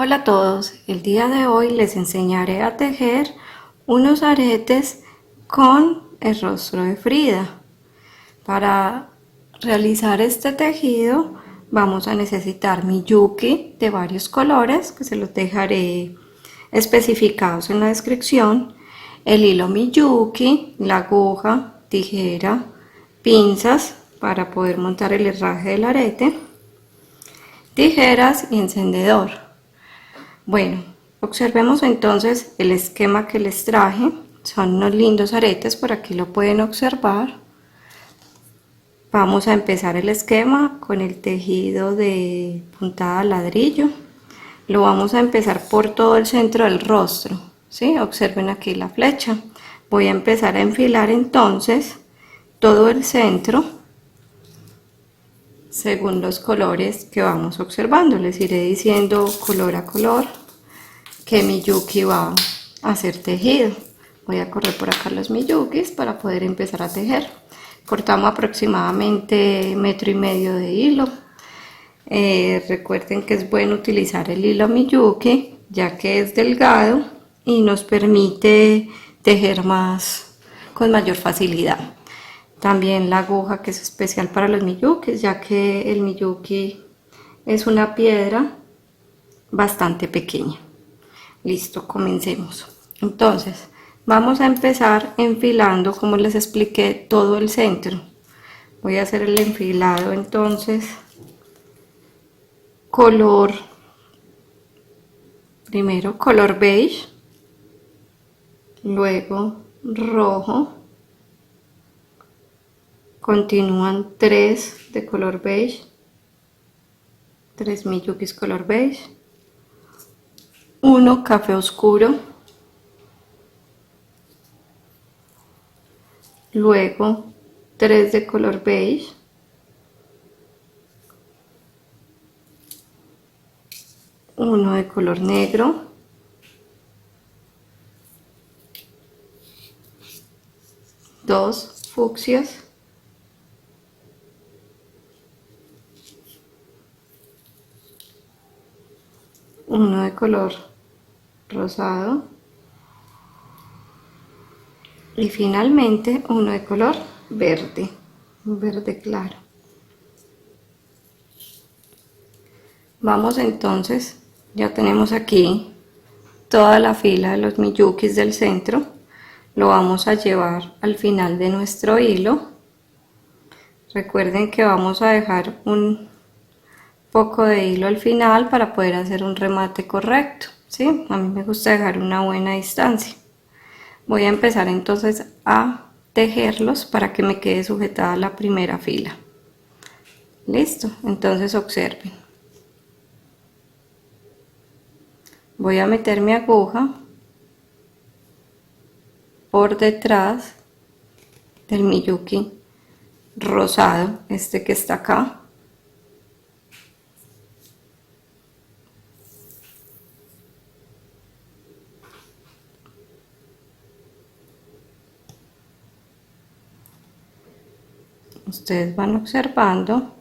Hola a todos, el día de hoy les enseñaré a tejer unos aretes con el rostro de Frida. Para realizar este tejido vamos a necesitar miyuki de varios colores que se los dejaré especificados en la descripción, el hilo miyuki, la aguja, tijera, pinzas para poder montar el herraje del arete, tijeras y encendedor. Bueno, observemos entonces el esquema que les traje. Son unos lindos aretes, por aquí lo pueden observar. Vamos a empezar el esquema con el tejido de puntada ladrillo. Lo vamos a empezar por todo el centro del rostro, ¿sí? Observen aquí la flecha. Voy a empezar a enfilar entonces todo el centro según los colores que vamos observando. Les iré diciendo color a color que miyuki va a ser tejido. Voy a correr por acá los miyukis para poder empezar a tejer. Cortamos aproximadamente 1,5 metros de hilo. Recuerden que es bueno utilizar el hilo miyuki ya que es delgado y nos permite tejer más con mayor facilidad. También la aguja, que es especial para los miyukis, ya que el miyuki es una piedra bastante pequeña. Listo, comencemos. Entonces, vamos a empezar enfilando, como les expliqué, todo el centro. Voy a hacer el enfilado entonces color, primero color beige, luego rojo, continúan 3 de color beige, 3 miyukis color beige, 1 café oscuro, luego 3 de color beige, 1 de color negro, 2 fucsias, 1 de color rosado y finalmente 1 de color verde, un verde claro. Vamos entonces, ya tenemos aquí toda la fila de los miyukis del centro, lo vamos a llevar al final de nuestro hilo. Recuerden que vamos a dejar un poco de hilo al final para poder hacer un remate correcto, ¿sí? A mí me gusta dejar una buena distancia. Voy a empezar entonces a tejerlos para que me quede sujetada la primera fila. Listo, entonces observen. Voy a meter mi aguja por detrás del miyuki rosado, este que está acá. Ustedes van observando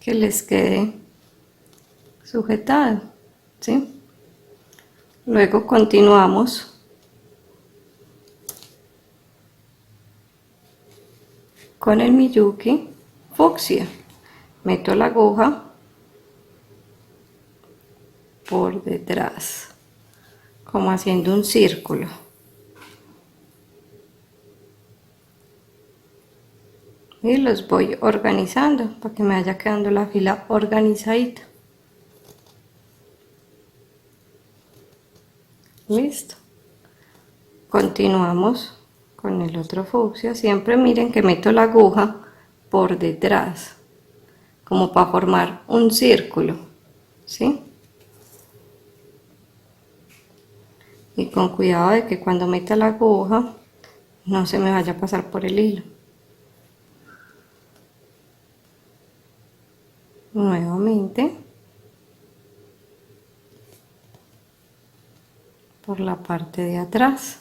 que les quede sujetado, ¿sí? Luego continuamos con el miyuki fucsia. Meto la aguja por detrás, como haciendo un círculo. Y los voy organizando para que me vaya quedando la fila organizadita. Listo. Continuamos con el otro fucsia. Siempre miren que meto la aguja por detrás, como para formar un círculo, ¿sí? Y con cuidado de que cuando meta la aguja no se me vaya a pasar por el hilo. Nuevamente por la parte de atrás.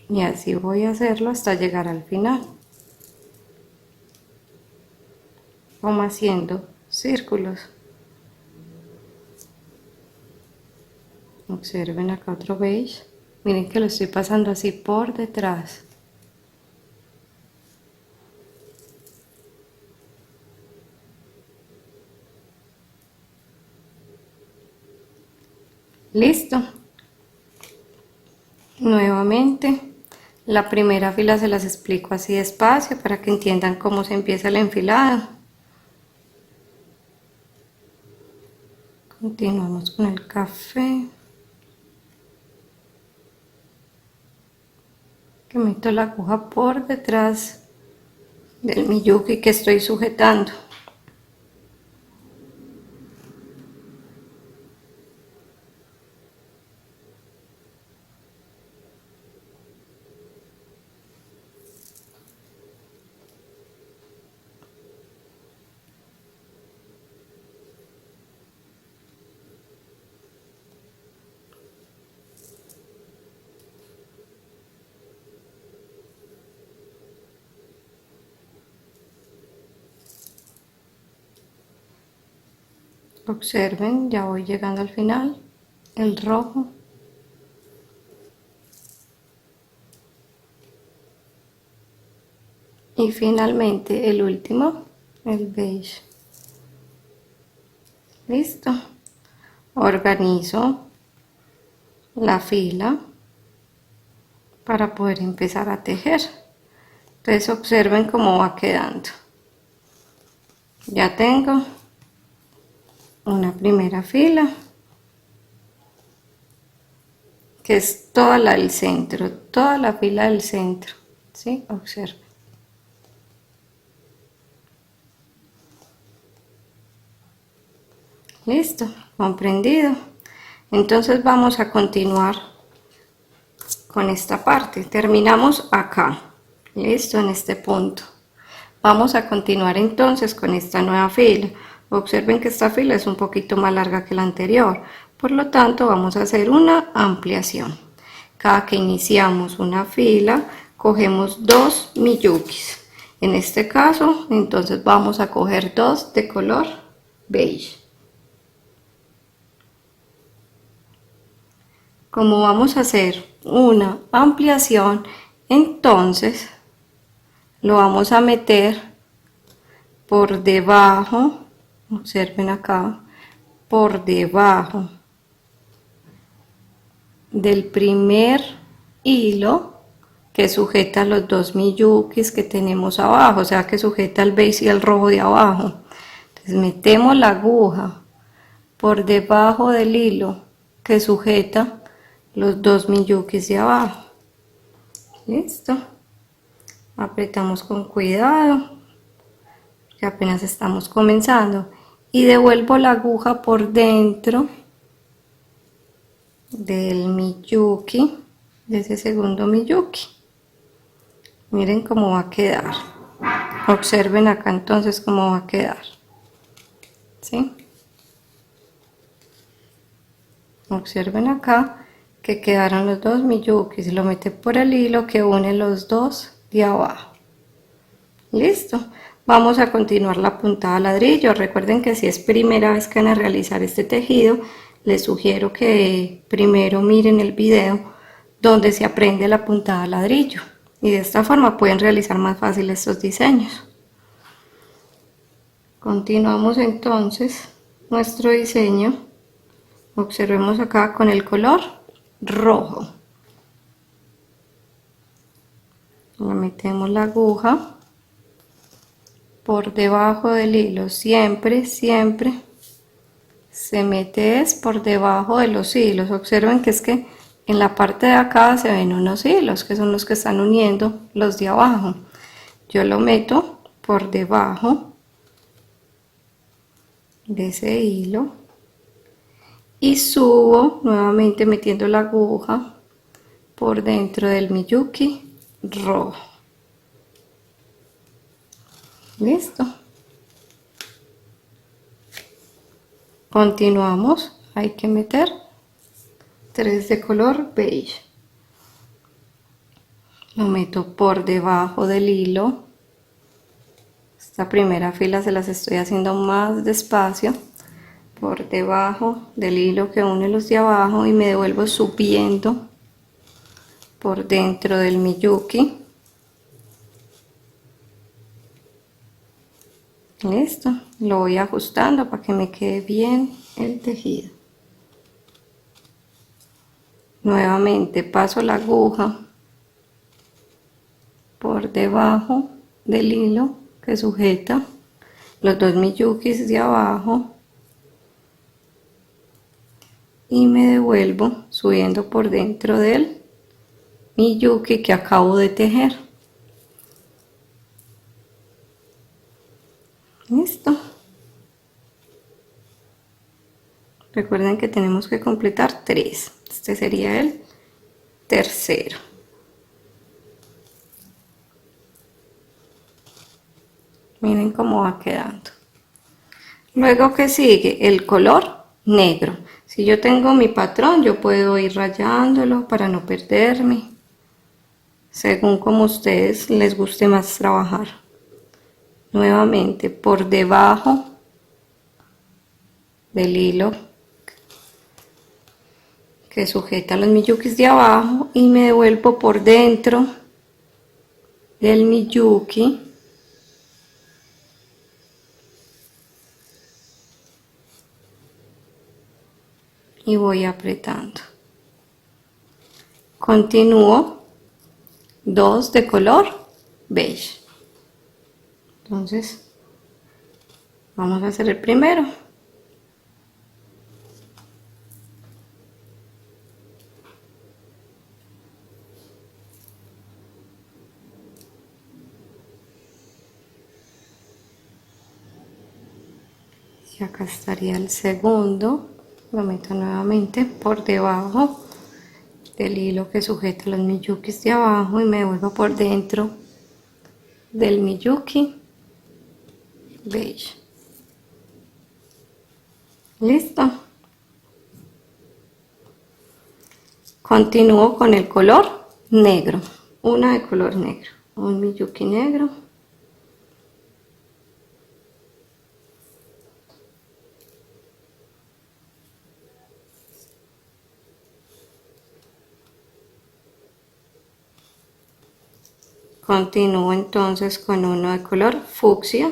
y así voy a hacerlo hasta llegar al final, como haciendo círculos. Observen acá otro beige, miren que lo estoy pasando así por detrás. Listo. Nuevamente, la primera fila se las explico así despacio para que entiendan cómo se empieza el enfilado. Continuamos con el café. Que meto la aguja por detrás del miyuki que estoy sujetando. Observen, ya voy llegando al final, el rojo. Y finalmente el último, el beige. Listo. Organizo la fila para poder empezar a tejer. Entonces observen cómo va quedando. Ya tengo una primera fila que es toda la del centro, toda la fila del centro, ¿sí? Observen. Listo, comprendido. Entonces vamos a continuar con esta parte. Terminamos acá, listo, en este punto. Vamos a continuar entonces con esta nueva fila. Observen que esta fila es un poquito más larga que la anterior, por lo tanto vamos a hacer una ampliación. Cada que iniciamos una fila, cogemos 2 miyukis. En este caso, entonces vamos a coger 2 de color beige. Como vamos a hacer una ampliación, entonces lo vamos a meter por debajo, observen acá, por debajo del primer hilo que sujeta los 2 miyukis que tenemos abajo, o sea que sujeta el beige y el rojo de abajo. Entonces metemos la aguja por debajo del hilo que sujeta los 2 miyukis de abajo. Listo. Apretamos con cuidado, que apenas estamos comenzando, y devuelvo la aguja por dentro del miyuki, de ese segundo miyuki. Miren cómo va a quedar. Observen acá entonces cómo va a quedar, ¿sí? Observen acá que quedaron los 2 miyukis y lo mete por el hilo que une los 2 de abajo. Listo. Vamos a continuar la puntada a ladrillo. Recuerden que si es primera vez que van a realizar este tejido, les sugiero que primero miren el video donde se aprende la puntada a ladrillo y de esta forma pueden realizar más fácil estos diseños. Continuamos entonces nuestro diseño. Observemos acá con el color rojo. Le metemos la aguja por debajo del hilo, siempre se mete es por debajo de los hilos. Observen que es que en la parte de acá se ven unos hilos que son los que están uniendo los de abajo. Yo lo meto por debajo de ese hilo y subo nuevamente metiendo la aguja por dentro del miyuki rojo. Listo. Continuamos. Hay que meter 3 de color beige. lo meto por debajo del hilo. Esta primera fila se las estoy haciendo más despacio, por debajo del hilo que une los de abajo, y me devuelvo subiendo por dentro del miyuki. Listo, lo voy ajustando para que me quede bien el tejido. Nuevamente paso la aguja por debajo del hilo que sujeta los dos miyukis de abajo y me devuelvo subiendo por dentro del miyuki que acabo de tejer. Listo. Recuerden que tenemos que completar 3. Este sería el tercero. Miren cómo va quedando. Luego que sigue el color negro. Si yo tengo mi patrón, yo puedo ir rayándolo para no perderme, según como a ustedes les guste más trabajar. Nuevamente por debajo del hilo que sujeta los miyukis de abajo y me devuelvo por dentro del miyuki y voy apretando. Continúo 2 de color beige. Entonces vamos a hacer el primero. Y acá estaría el segundo. Lo meto nuevamente por debajo del hilo que sujeta los miyukis de abajo y me vuelvo por dentro del miyuki beige. Listo. Continúo con el color negro. Una de color negro. Un miyuki negro. Continúo entonces con uno de color fucsia.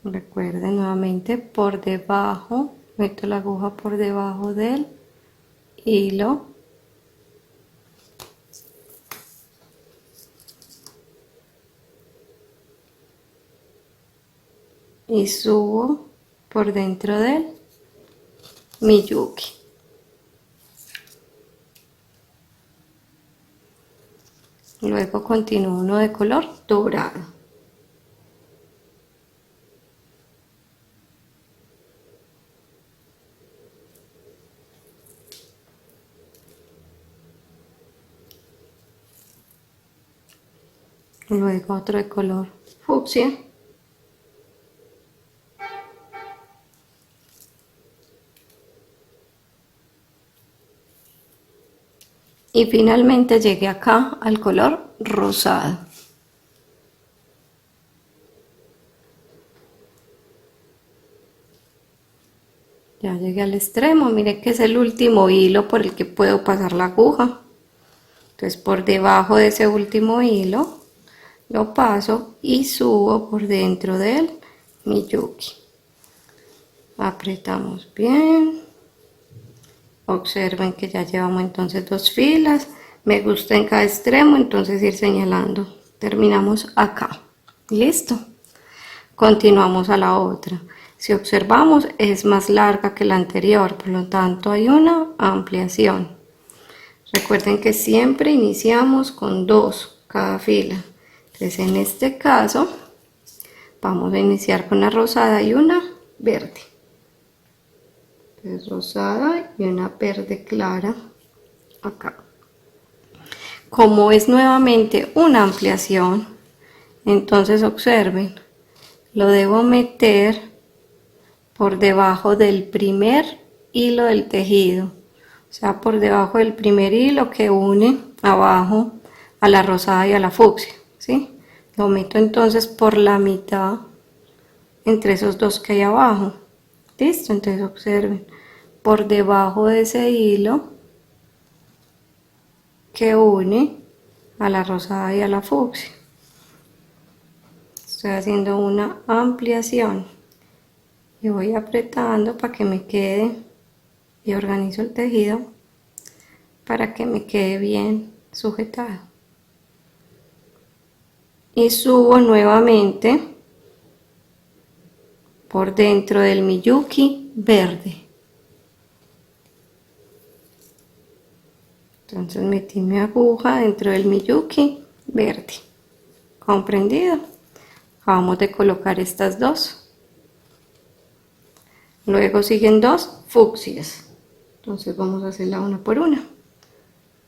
Recuerden nuevamente por debajo, meto la aguja por debajo del hilo. Y subo por dentro del miyuki. Luego continúo uno de color dorado. Luego otro de color fucsia. Y finalmente llegué acá al color rosado. Ya llegué al extremo, mire que es el último hilo por el que puedo pasar la aguja. Entonces por debajo de ese último hilo lo paso y subo por dentro del miyuki. Apretamos bien. Observen que ya llevamos entonces 2 filas. Me gusta en cada extremo, entonces ir señalando. Terminamos acá. Listo. Continuamos a la otra. Si observamos es más larga que la anterior, por lo tanto hay una ampliación. Recuerden que siempre iniciamos con 2 cada fila. Entonces en este caso vamos a iniciar con una rosada y una verde. Entonces rosada y una verde clara acá. Como es nuevamente una ampliación, entonces observen, lo debo meter por debajo del primer hilo del tejido, o sea, por debajo del primer hilo que une abajo a la rosada y a la fucsia, ¿sí? Lo meto entonces por la mitad entre esos dos que hay abajo. Listo, entonces observen, por debajo de ese hilo que une a la rosada y a la fucsia. Estoy haciendo una ampliación y voy apretando para que me quede, y organizo el tejido para que me quede bien sujetado. Y subo nuevamente por dentro del Miyuki verde. Entonces metí mi aguja dentro del Miyuki verde. ¿Comprendido? Acabamos de colocar estas dos. Luego siguen dos fucsias. Entonces vamos a hacerla una por una.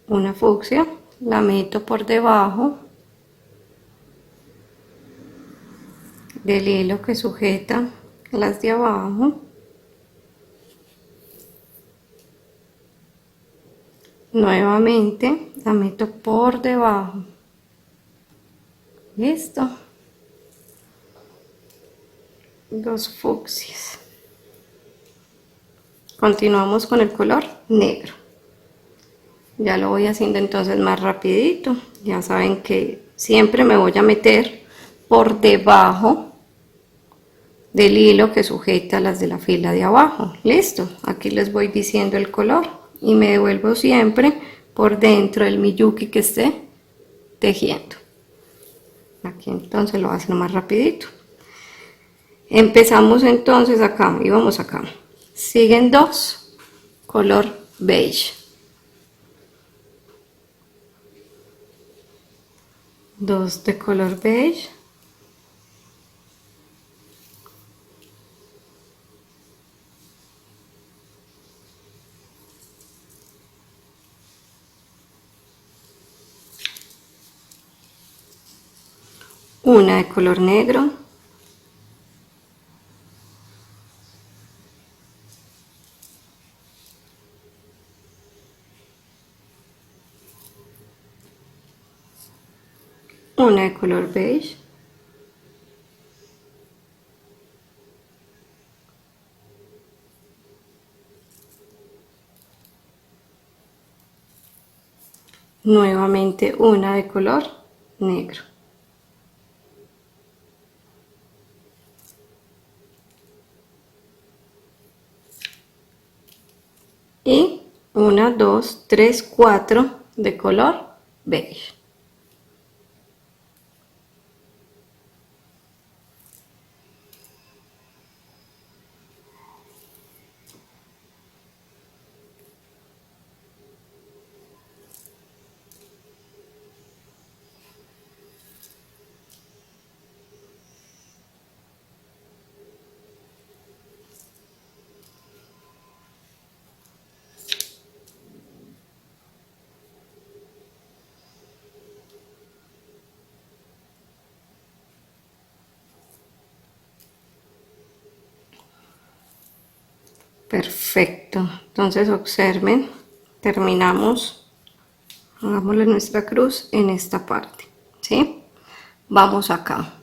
Una fucsia, la meto por debajo del hilo que sujeta las de abajo. Nuevamente la meto por debajo. Listo. Dos fucsias. Continuamos con el color negro. Ya lo voy haciendo entonces más rapidito. Ya saben que siempre me voy a meter por debajo del hilo que sujeta las de la fila de abajo. Listo. Aquí les voy diciendo el color y me devuelvo siempre por dentro del Miyuki que esté tejiendo. Aquí entonces lo hacen más rapidito. Empezamos entonces acá y vamos acá. Siguen dos color beige. Dos de color beige. Una de color negro. Una de color beige. Nuevamente una de color negro. Y una, dos, tres, cuatro de color beige. Perfecto, entonces observen, terminamos, hagámosle nuestra cruz en esta parte, ¿sí? Vamos acá,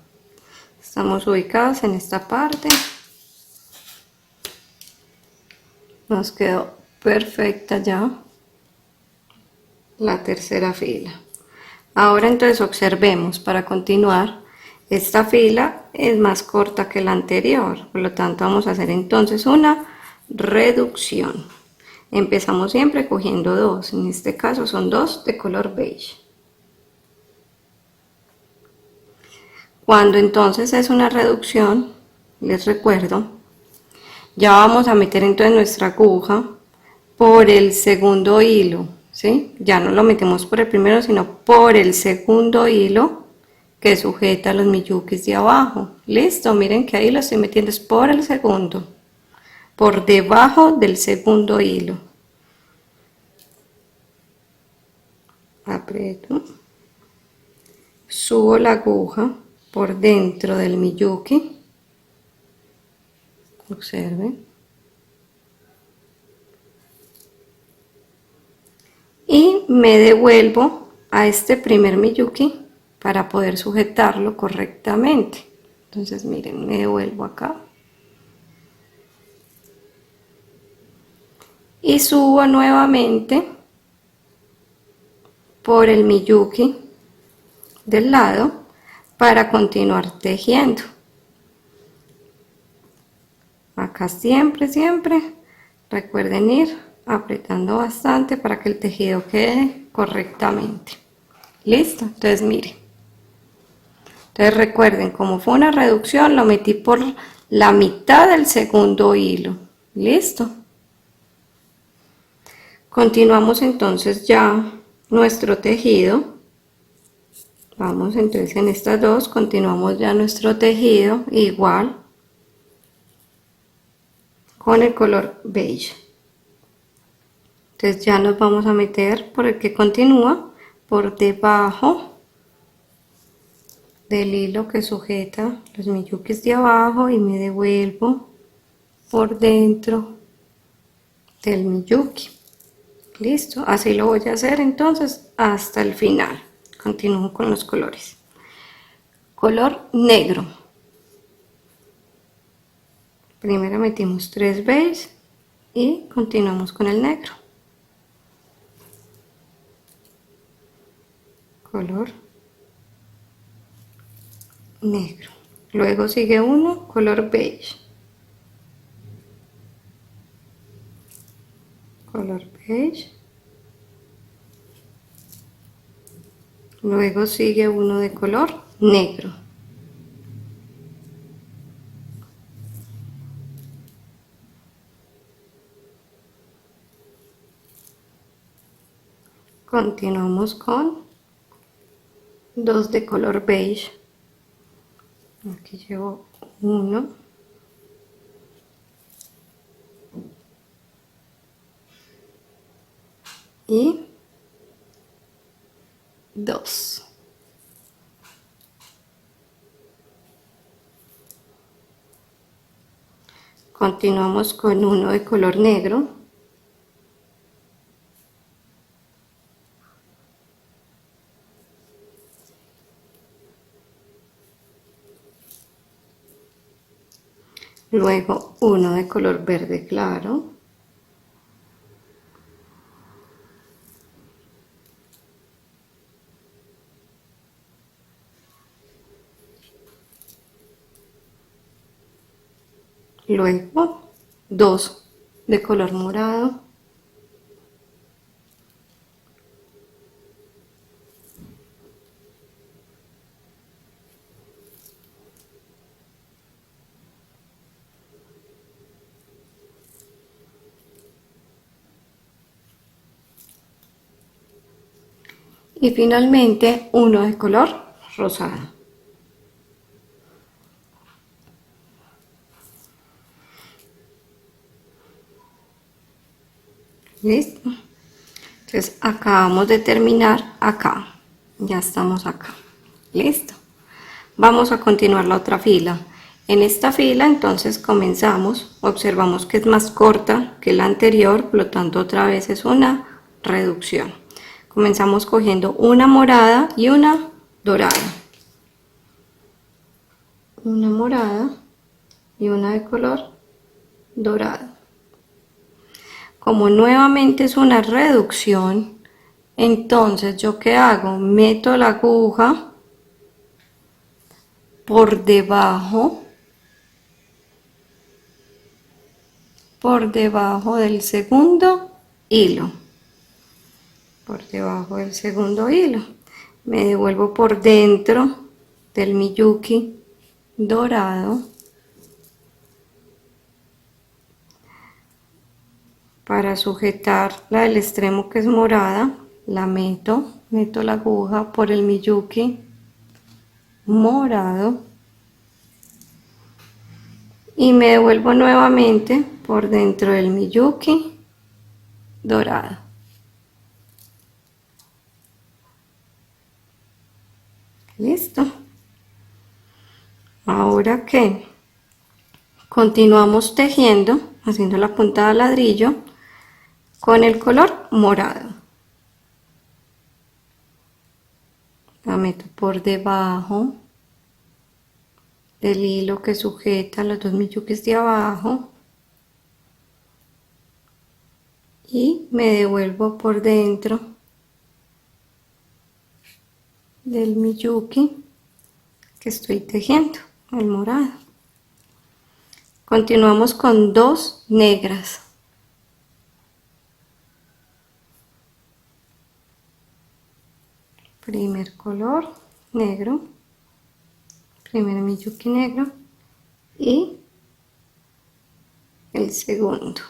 estamos ubicados en esta parte, nos quedó perfecta ya la tercera fila. Ahora entonces observemos, para continuar, esta fila es más corta que la anterior, por lo tanto vamos a hacer entonces una reducción. Empezamos siempre cogiendo dos, en este caso son dos de color beige. Cuando entonces es una reducción, les recuerdo, ya vamos a meter entonces nuestra aguja por el segundo hilo, ¿sí? Ya no lo metemos por el primero, sino por el segundo hilo que sujeta los miyukis de abajo. Listo, miren que ahí lo estoy metiendo es por el segundo, por debajo del segundo hilo. Aprieto, subo la aguja por dentro del miyuki, observen, me devuelvo a este primer Miyuki para poder sujetarlo correctamente. Entonces miren, me devuelvo acá y subo nuevamente por el Miyuki del lado para continuar tejiendo. Acá siempre recuerden ir apretando bastante para que el tejido quede correctamente. Listo, entonces miren, entonces recuerden, como fue una reducción, lo metí por la mitad del segundo hilo. Listo. Continuamos entonces ya nuestro tejido. Vamos entonces en estas dos, continuamos ya nuestro tejido igual con el color beige. Entonces ya nos vamos a meter por el que continúa por debajo del hilo que sujeta los Miyukis de abajo y me devuelvo por dentro del Miyuki. Listo, así lo voy a hacer entonces hasta el final. Continúo con los colores. Color negro. Primero metimos 3 beige y continuamos con el negro. Color negro. Luego sigue uno, color beige. Color beige. Luego sigue uno de color negro. Continuamos con 2 de color beige. Aquí llevo 1 y 2. Continuamos con 1 de color negro. Luego 1 de color verde claro. Luego 2 de color morado. Y finalmente 1 de color rosado. Listo. Entonces acabamos de terminar acá. Ya estamos acá. Listo. Vamos a continuar la otra fila. En esta fila entonces comenzamos. Observamos que es más corta que la anterior, por lo tanto otra vez es una reducción. Comenzamos cogiendo una morada y una dorada. Una morada y una de color dorado. Como nuevamente es una reducción, entonces yo ¿qué hago? Meto la aguja por debajo del segundo hilo. Por debajo del segundo hilo. Me devuelvo por dentro del Miyuki dorado. Para sujetar la del extremo que es morada, la meto la aguja por el Miyuki morado y me devuelvo nuevamente por dentro del Miyuki dorado. Listo. Ahora que continuamos tejiendo, haciendo la punta de ladrillo con el color morado. la meto por debajo del hilo que sujeta los dos miyukis de abajo y me devuelvo por dentro del miyuki que estoy tejiendo, el morado. Continuamos con 2 negras. Primer color negro, primer miyuki negro y el segundo.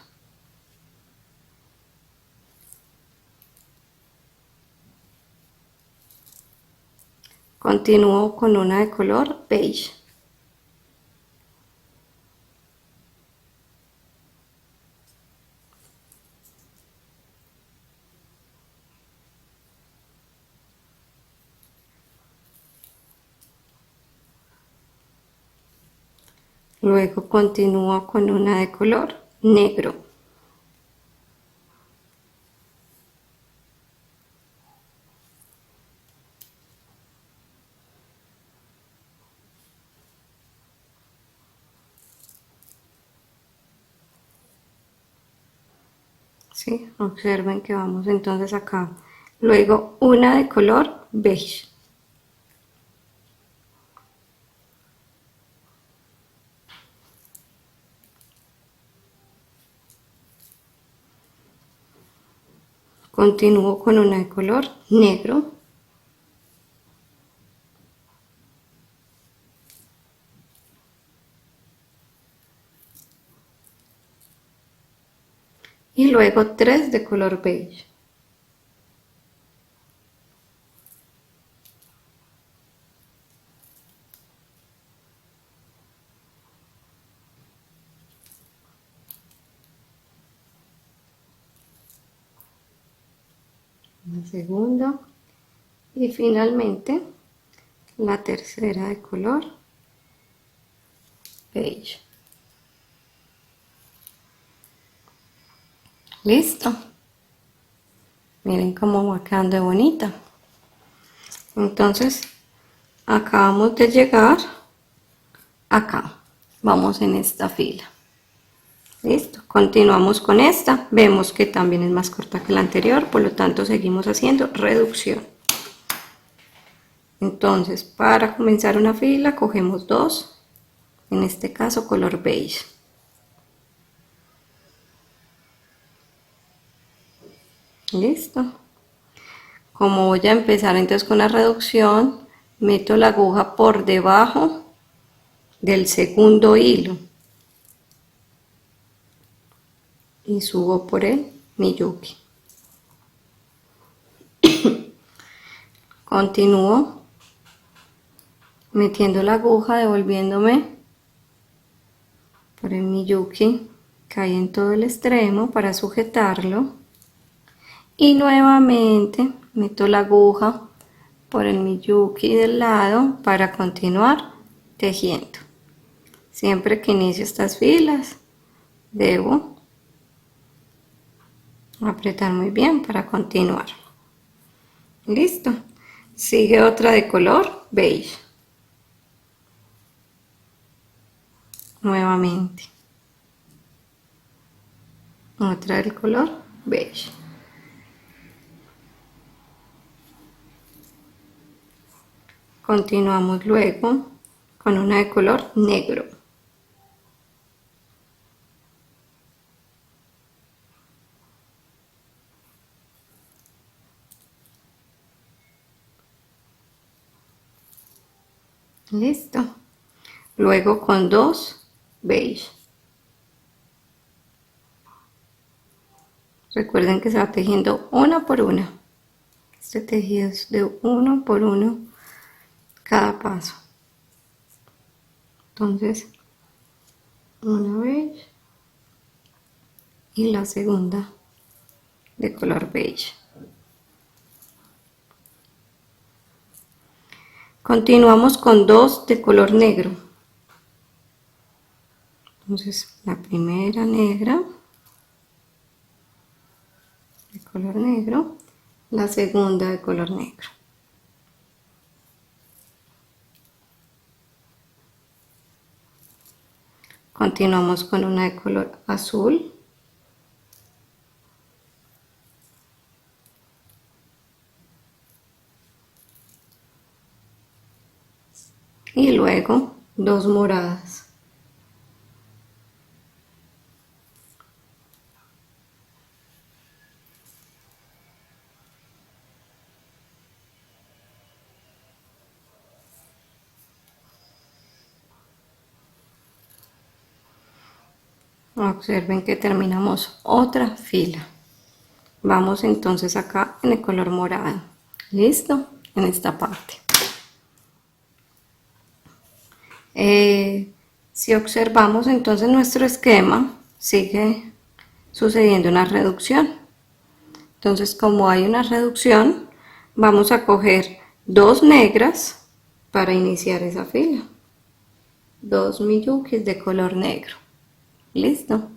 Continúo con una de color beige. Luego continúo con una de color negro. ¿Sí? Observen que vamos entonces acá. Luego una de color beige. Continúo con una de color negro. Y luego 3 de color beige. La segunda y finalmente la tercera de color beige. Listo. Miren cómo va quedando de bonita. Entonces acabamos de llegar acá. Vamos en esta fila. Listo. Continuamos con esta. Vemos que también es más corta que la anterior, por lo tanto seguimos haciendo reducción. Entonces, para comenzar una fila cogemos 2, en este caso color beige. Listo. Como voy a empezar entonces con la reducción, meto la aguja por debajo del segundo hilo y subo por el miyuki. Continúo metiendo la aguja, devolviéndome por el miyuki que hay en todo el extremo para sujetarlo, y nuevamente meto la aguja por el miyuki del lado para continuar tejiendo. Siempre que inicio estas filas debo apretar muy bien para continuar. Listo. Sigue otra de color beige. Nuevamente. Otra del color beige. Continuamos luego con una de color negro. Listo. Luego con 2 beige. Recuerden que se va tejiendo una por una. Este tejido es de uno por uno cada paso. Entonces, una beige y la segunda de color beige. Continuamos con 2 de color negro. Entonces, la primera negra de color negro, la segunda de color negro. Continuamos con una de color azul. Y luego dos moradas. Observen que terminamos otra fila. Vamos entonces acá en el color morado. ¿Listo? En esta parte. Si observamos entonces nuestro esquema, sigue sucediendo una reducción. Entonces, como hay una reducción, vamos a coger dos negras para iniciar esa fila. Dos miyukis de color negro. ¿Listo?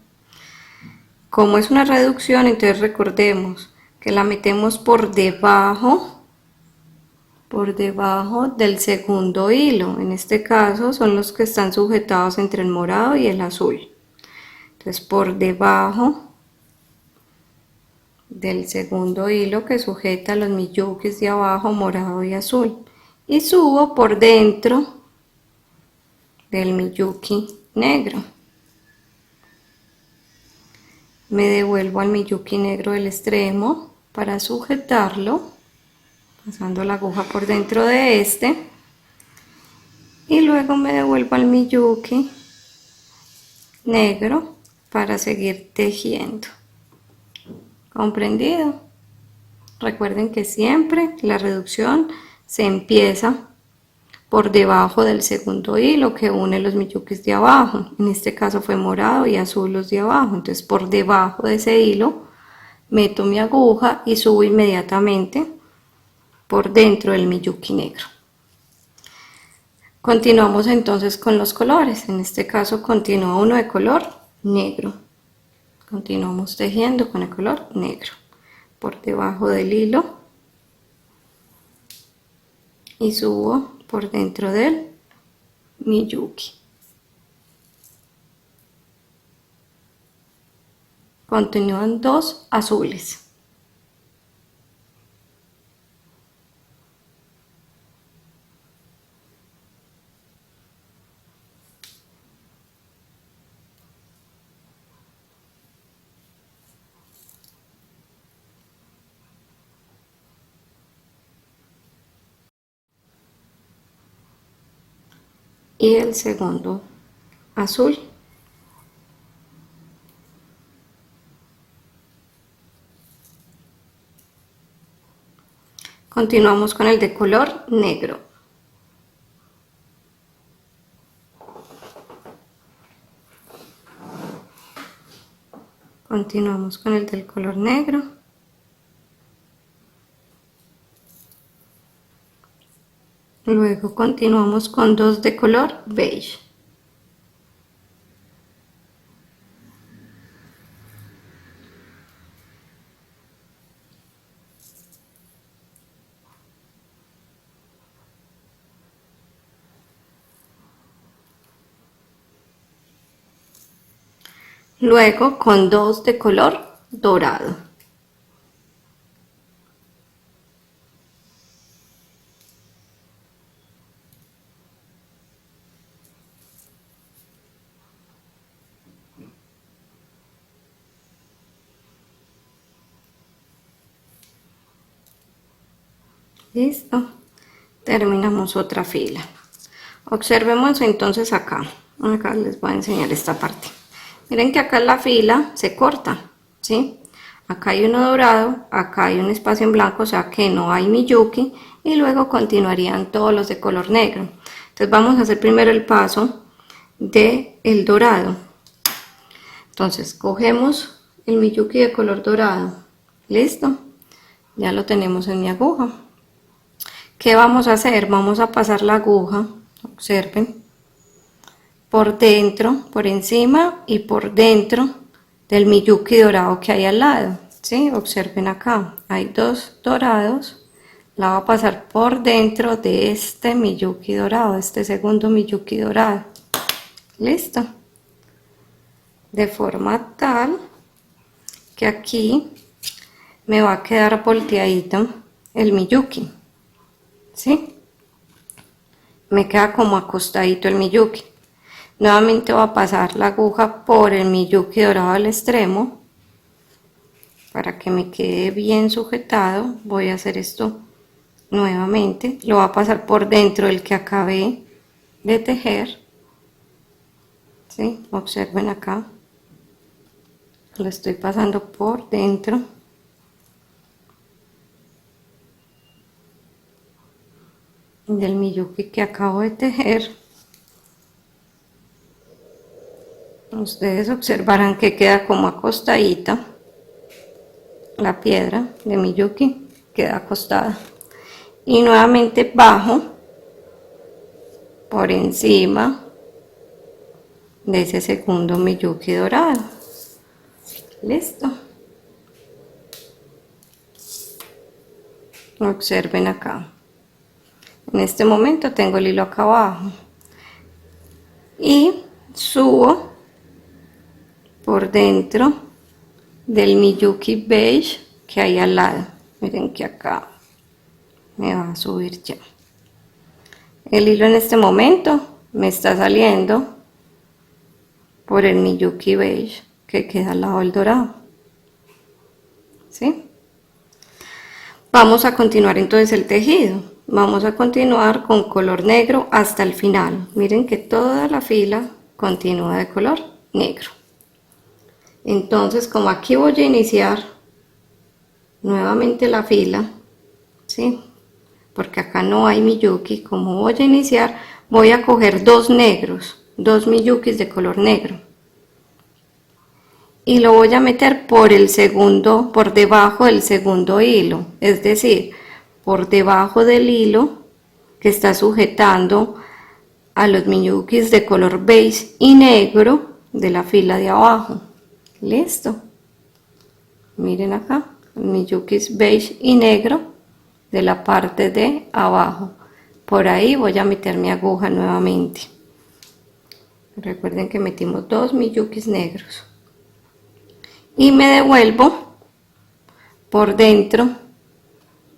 Como es una reducción, entonces recordemos que la metemos por debajo del segundo hilo. En este caso son los que están sujetados entre el morado y el azul. Entonces por debajo del segundo hilo que sujeta los miyukis de abajo, morado y azul, y subo por dentro del miyuki negro. Me devuelvo al miyuki negro del extremo para sujetarlo, pasando la aguja por dentro de este, y luego me devuelvo al miyuki negro para seguir tejiendo. ¿Comprendido? Recuerden que siempre la reducción se empieza por debajo del segundo hilo que une los miyukis de abajo. En este caso fue morado y azul los de abajo. Entonces por debajo de ese hilo meto mi aguja y subo inmediatamente por dentro del miyuki negro. Continuamos entonces con los colores. En este caso continúa uno de color negro. Continuamos tejiendo con el color negro por debajo del hilo y subo por dentro del miyuki. Continúan dos azules. Y el segundo azul. Continuamos con el de color negro. Continuamos con el del color negro. Luego continuamos con dos de color beige. Luego con dos de color dorado. Listo, terminamos otra fila. Observemos entonces acá les voy a enseñar esta parte. Miren que acá la fila se corta, ¿sí? Acá hay uno dorado, acá hay un espacio en blanco, o sea que no hay miyuki, y luego continuarían todos los de color negro. Entonces vamos a hacer primero el paso de el dorado. Entonces cogemos el miyuki de color dorado. Listo, ya lo tenemos en mi aguja. ¿Qué vamos a hacer? Vamos a pasar la aguja, observen, por dentro, por encima y por dentro del miyuki dorado que hay al lado, ¿sí? Observen acá, hay dos dorados, la voy a pasar por dentro de este miyuki dorado, este segundo miyuki dorado. Listo. de forma tal que aquí me va a quedar volteadito el Miyuki, ¿sí? Me queda como acostadito el Miyuki. Nuevamente voy a pasar la aguja por el Miyuki dorado al extremo para que me quede bien sujetado. Voy a hacer esto nuevamente, lo voy a pasar por dentro del que acabé de tejer, ¿sí? Observen acá, lo estoy pasando por dentro del Miyuki que acabo de tejer. Ustedes observarán que queda como acostadita la piedra de Miyuki, queda acostada, y nuevamente bajo por encima de ese segundo Miyuki dorado. Listo. Observen acá, en este momento tengo el hilo acá abajo y subo por dentro del Miyuki beige que hay al lado. Miren que acá me va a subir ya el hilo. En este momento me está saliendo por el Miyuki beige que queda al lado del dorado, ¿sí? Vamos a continuar entonces el tejido. Vamos a continuar con color negro hasta el final. Miren que toda la fila continúa de color negro. Entonces, como aquí voy a iniciar nuevamente la fila, ¿sí? Porque acá no hay Miyuki, como voy a iniciar, voy a coger dos negros, dos Miyukis de color negro, y lo voy a meter por el segundo, por debajo del segundo hilo, es decir, por debajo del hilo que está sujetando a los Miyukis de color beige y negro de la fila de abajo. Listo. Miren acá, Miyukis beige y negro de la parte de abajo. Por ahí voy a meter mi aguja nuevamente. Recuerden que metimos dos Miyukis negros. Y me devuelvo por dentro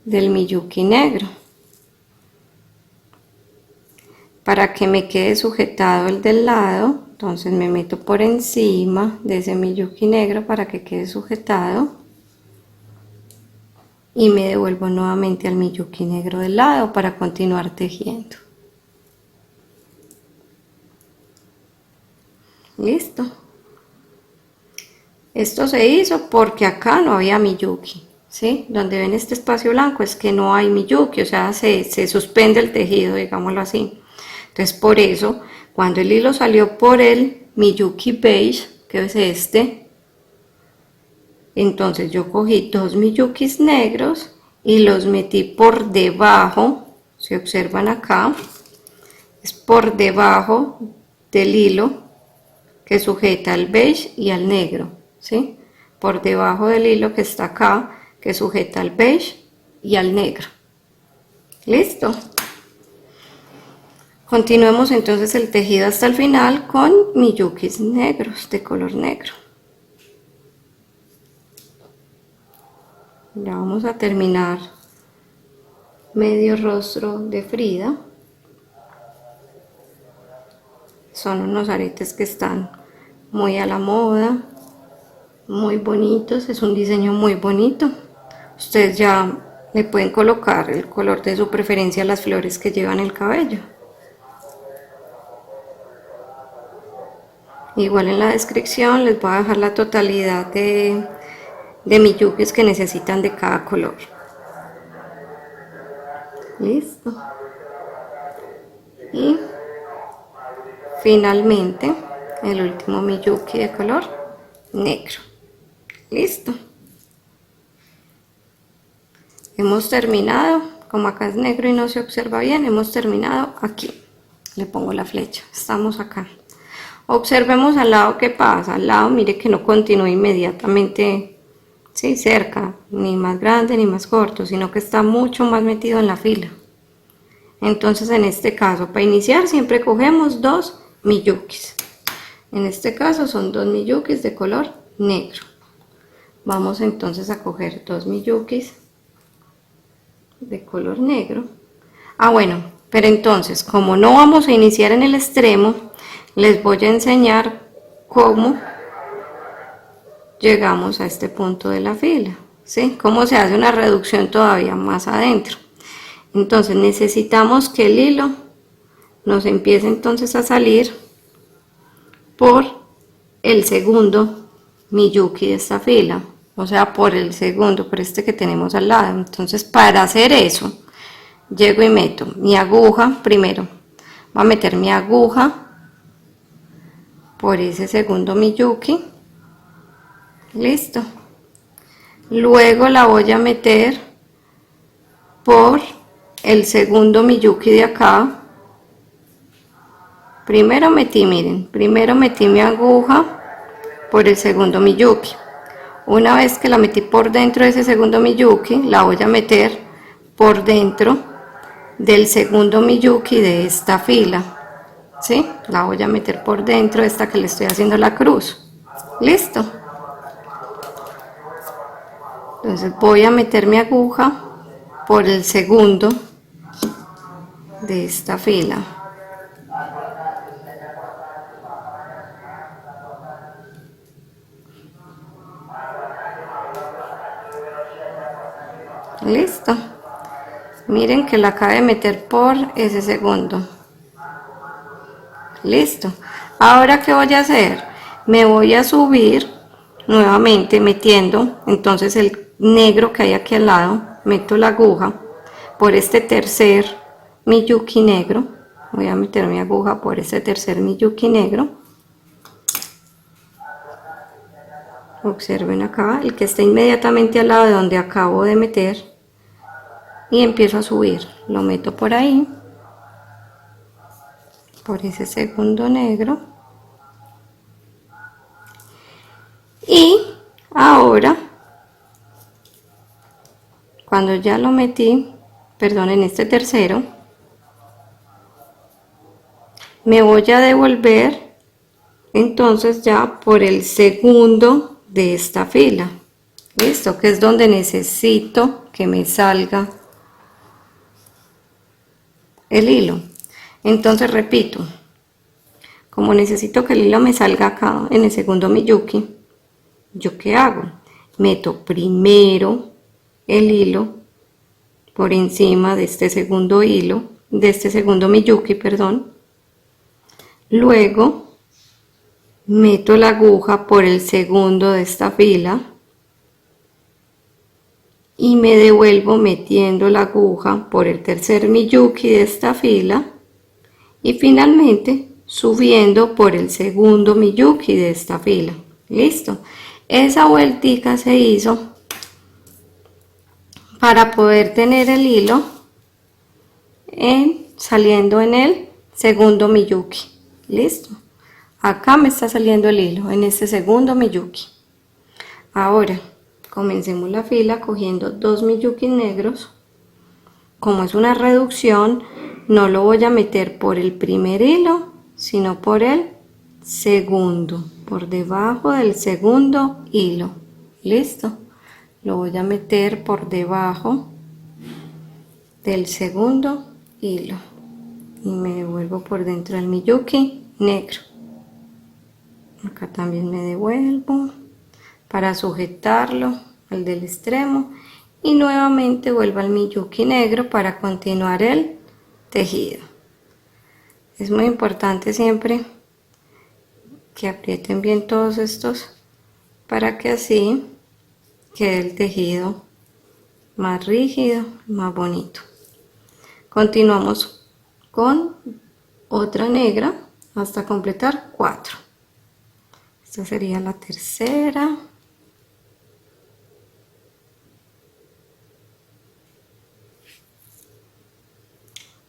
del Miyuki negro para que me quede sujetado el del lado. Entonces me meto por encima de ese Miyuki negro para que quede sujetado y me devuelvo nuevamente al Miyuki negro del lado para continuar tejiendo. Listo. Esto se hizo porque acá no había Miyuki, ¿sí? Donde ven este espacio blanco es que no hay Miyuki, o sea, se suspende el tejido, digámoslo así. Entonces, por eso, cuando el hilo salió por el Miyuki beige, que es este, entonces yo cogí dos Miyukis negros y los metí por debajo, si observan acá, es por debajo del hilo que sujeta al beige y al negro, ¿sí? Por debajo del hilo que está acá, que sujeta al beige y al negro. Listo. Continuemos entonces el tejido hasta el final con Miyukis negros de color negro. Ya vamos a terminar medio rostro de Frida. Son unos aretes que están muy a la moda, muy bonitos, es un diseño muy bonito. Ustedes ya le pueden colocar el color de su preferencia a las flores que llevan el cabello. Igual en la descripción les voy a dejar la totalidad de Miyukis que necesitan de cada color. Listo. Y finalmente el último Miyuki de color negro. Listo. Hemos terminado, como acá es negro y no se observa bien, hemos terminado aquí. Le pongo la flecha, estamos acá. Observemos al lado qué pasa. Al lado, mire que no continúa inmediatamente, sí, cerca, ni más grande ni más corto, sino que está mucho más metido en la fila. Entonces, en este caso, para iniciar siempre cogemos dos Miyukis. En este caso son 2 miyukis de color negro. Vamos entonces a coger 2 miyukis de color negro. Bueno, pero entonces, como no vamos a iniciar en el extremo, les voy a enseñar cómo llegamos a este punto de la fila, ¿sí? Cómo se hace una reducción todavía más adentro. Entonces necesitamos que el hilo nos empiece entonces a salir por el segundo miyuki de esta fila, o sea, por el segundo, por este que tenemos al lado. Entonces, para hacer eso, llego y meto mi aguja. Primero voy a meter mi aguja por ese segundo miyuki, listo. Luego la voy a meter por el segundo miyuki de acá. Primero metí mi aguja por el segundo miyuki. Una vez que la metí por dentro de ese segundo miyuki, la voy a meter por dentro del segundo miyuki de esta fila, ¿sí? La voy a meter por dentro de esta que le estoy haciendo la cruz. Listo. Entonces voy a meter mi aguja por el segundo de esta fila. Listo. Miren que la acabo de meter por ese segundo. Listo. Ahora, ¿qué voy a hacer? Me voy a subir nuevamente metiendo entonces el negro que hay aquí al lado. Meto la aguja por este tercer miyuki negro. Voy a meter mi aguja por este tercer miyuki negro. Observen acá, el que está inmediatamente al lado de donde acabo de meter. Y empiezo a subir. Lo meto por ahí, por ese segundo negro. Y ahora, cuando ya lo metí, perdón, en este tercero, me voy a devolver entonces ya por el segundo de esta fila. Listo, que es donde necesito que me salga el hilo. Entonces repito, como necesito que el hilo me salga acá en el segundo miyuki, ¿yo qué hago? Meto primero el hilo por encima de este segundo hilo, de este segundo miyuki, perdón. Luego meto la aguja por el segundo de esta fila y me devuelvo metiendo la aguja por el tercer miyuki de esta fila y finalmente subiendo por el segundo miyuki de esta fila. Listo. Esa vueltica se hizo para poder tener el hilo saliendo en el segundo miyuki. Listo. Acá me está saliendo el hilo en este segundo miyuki. Ahora comencemos la fila cogiendo 2 miyuki negros. Como es una reducción, no lo voy a meter por el primer hilo, sino por el segundo, por debajo del segundo hilo. Listo. Lo voy a meter por debajo del segundo hilo y me devuelvo por dentro del miyuki negro. Acá también me devuelvo para sujetarlo al del extremo y nuevamente vuelvo al miyuki negro para continuar el tejido. Es muy importante siempre que aprieten bien todos estos para que así quede el tejido más rígido, más bonito. Continuamos con otra negra hasta completar 4. Esta sería la tercera.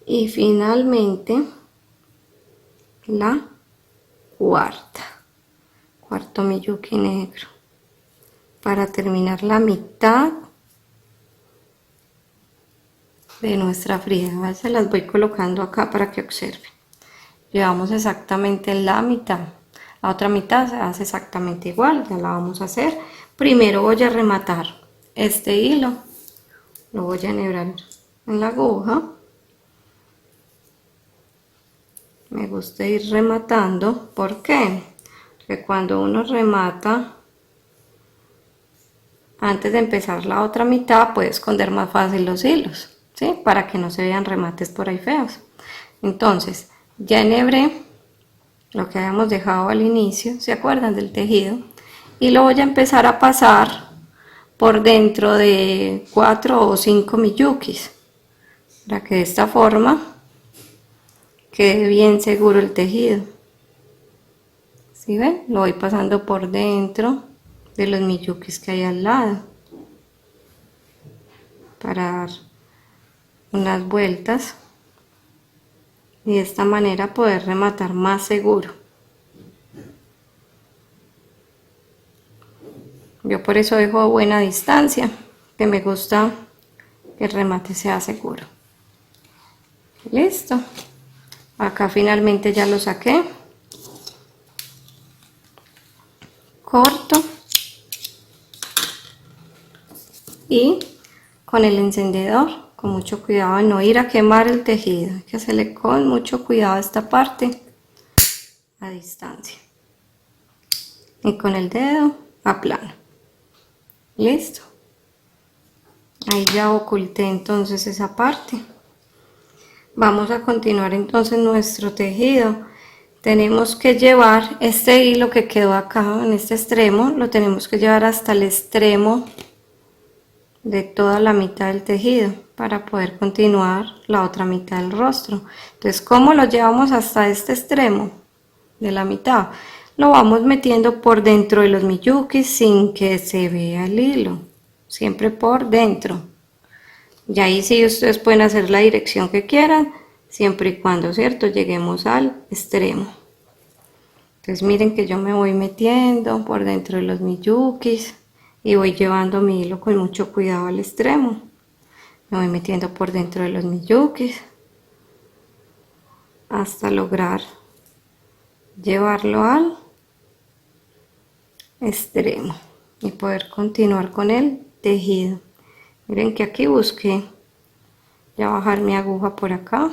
Y finalmente la cuarta. Cuarto miyuki negro. Para terminar la mitad de nuestra friega. Se las voy colocando acá para que observen. Llevamos exactamente la mitad. La otra mitad se hace exactamente igual, ya la vamos a hacer. Primero voy a rematar este hilo, lo voy a enhebrar en la aguja. Me gusta ir rematando, ¿por qué? Porque cuando uno remata, antes de empezar la otra mitad, puede esconder más fácil los hilos, ¿sí? Para que no se vean remates por ahí feos. Entonces, ya enhebré lo que habíamos dejado al inicio, ¿se acuerdan del tejido? Y lo voy a empezar a pasar por dentro de 4 o 5 miyukis, para que de esta forma quede bien seguro el tejido. ¿Sí ven? Lo voy pasando por dentro de los miyukis que hay al lado para dar unas vueltas y de esta manera poder rematar más seguro. Yo por eso dejo buena distancia, que me gusta que el remate sea seguro. Listo. Acá finalmente ya lo saqué. Corto. Y con el encendedor, con mucho cuidado de no ir a quemar el tejido. Hay que hacerle con mucho cuidado a esta parte a distancia. Y con el dedo aplano. Listo. Ahí ya oculté entonces esa parte. Vamos a continuar entonces nuestro tejido. Tenemos que llevar este hilo que quedó acá en este extremo, lo tenemos que llevar hasta el extremo de toda la mitad del tejido para poder continuar la otra mitad del rostro. Entonces, ¿cómo lo llevamos hasta este extremo de la mitad? Lo vamos metiendo por dentro de los miyukis sin que se vea el hilo, siempre por dentro. Y ahí sí ustedes pueden hacer la dirección que quieran, siempre y cuando, ¿cierto?, lleguemos al extremo. Entonces miren que yo me voy metiendo por dentro de los miyukis y voy llevando mi hilo con mucho cuidado al extremo. Me voy metiendo por dentro de los miyukis hasta lograr llevarlo al extremo y poder continuar con el tejido. Miren que aquí busqué ya bajar mi aguja por acá.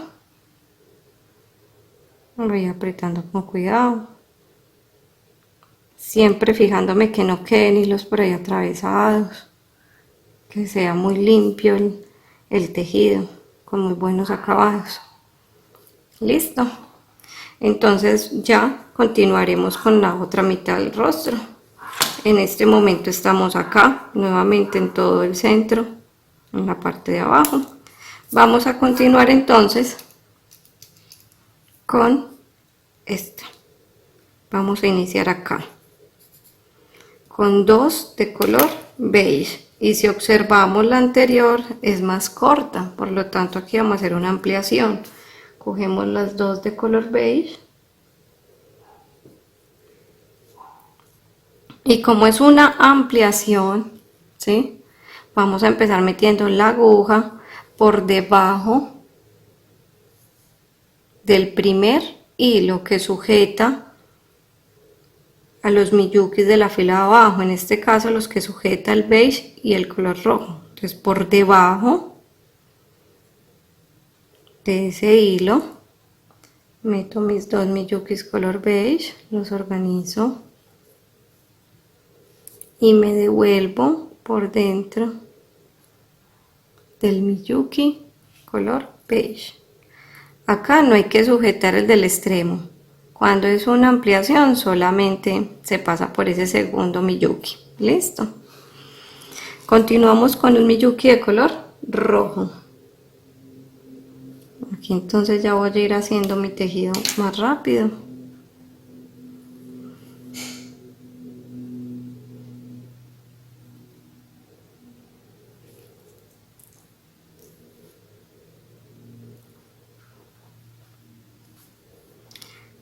Voy apretando con cuidado, siempre fijándome que no queden hilos por ahí atravesados, que sea muy limpio el tejido, con muy buenos acabados. Listo. Entonces ya continuaremos con la otra mitad del rostro. En este momento estamos acá, nuevamente en todo el centro, en la parte de abajo. Vamos a continuar entonces con esta. Vamos a iniciar acá con 2 de color beige, y si observamos la anterior es más corta, por lo tanto aquí vamos a hacer una ampliación. Cogemos las 2 de color beige y como es una ampliación, ¿sí?, vamos a empezar metiendo la aguja por debajo del primer hilo que sujeta a los miyukis de la fila de abajo, en este caso los que sujeta el beige y el color rojo. Entonces por debajo de ese hilo meto mis 2 miyukis color beige, los organizo y me devuelvo por dentro del miyuki color beige. Acá no hay que sujetar el del extremo. Cuando es una ampliación solamente se pasa por ese segundo miyuki. Listo. Continuamos con un miyuki de color rojo. Aquí entonces ya voy a ir haciendo mi tejido más rápido.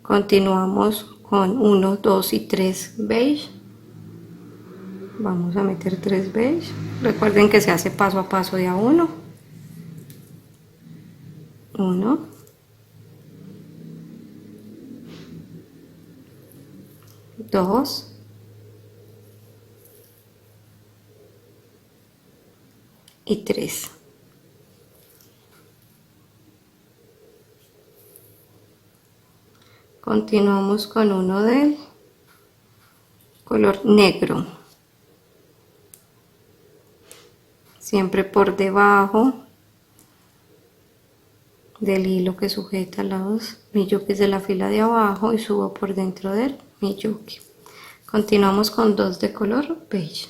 Continuamos con 1, 2 y 3 beige. Vamos a meter 3 beige. Recuerden que se hace paso a paso de a uno. 1, 2 y 3. Continuamos con uno del color negro, siempre por debajo del hilo que sujeta los miyukis de la fila de abajo y subo por dentro del miyuki. Continuamos con dos de color beige.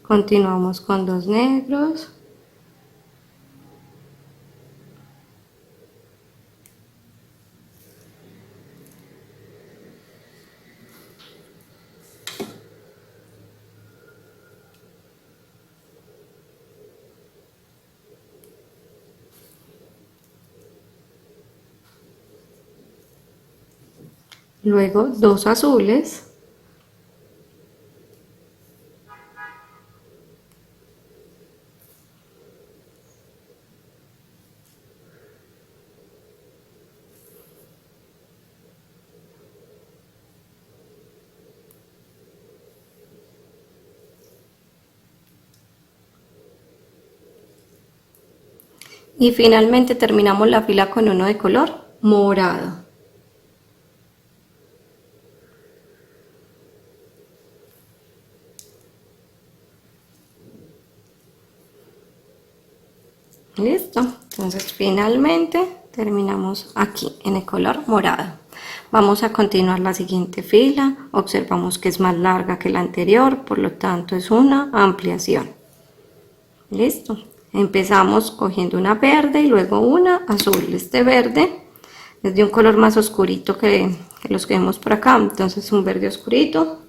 Continuamos con dos negros. Luego dos azules. Y finalmente terminamos la fila con uno de color morado. Listo, entonces finalmente terminamos aquí en el color morado. Vamos a continuar la siguiente fila. Observamos que es más larga que la anterior, por lo tanto es una ampliación. Listo, empezamos cogiendo una verde y luego una azul. Este verde es de un color más oscurito que los que vemos por acá, entonces un verde oscurito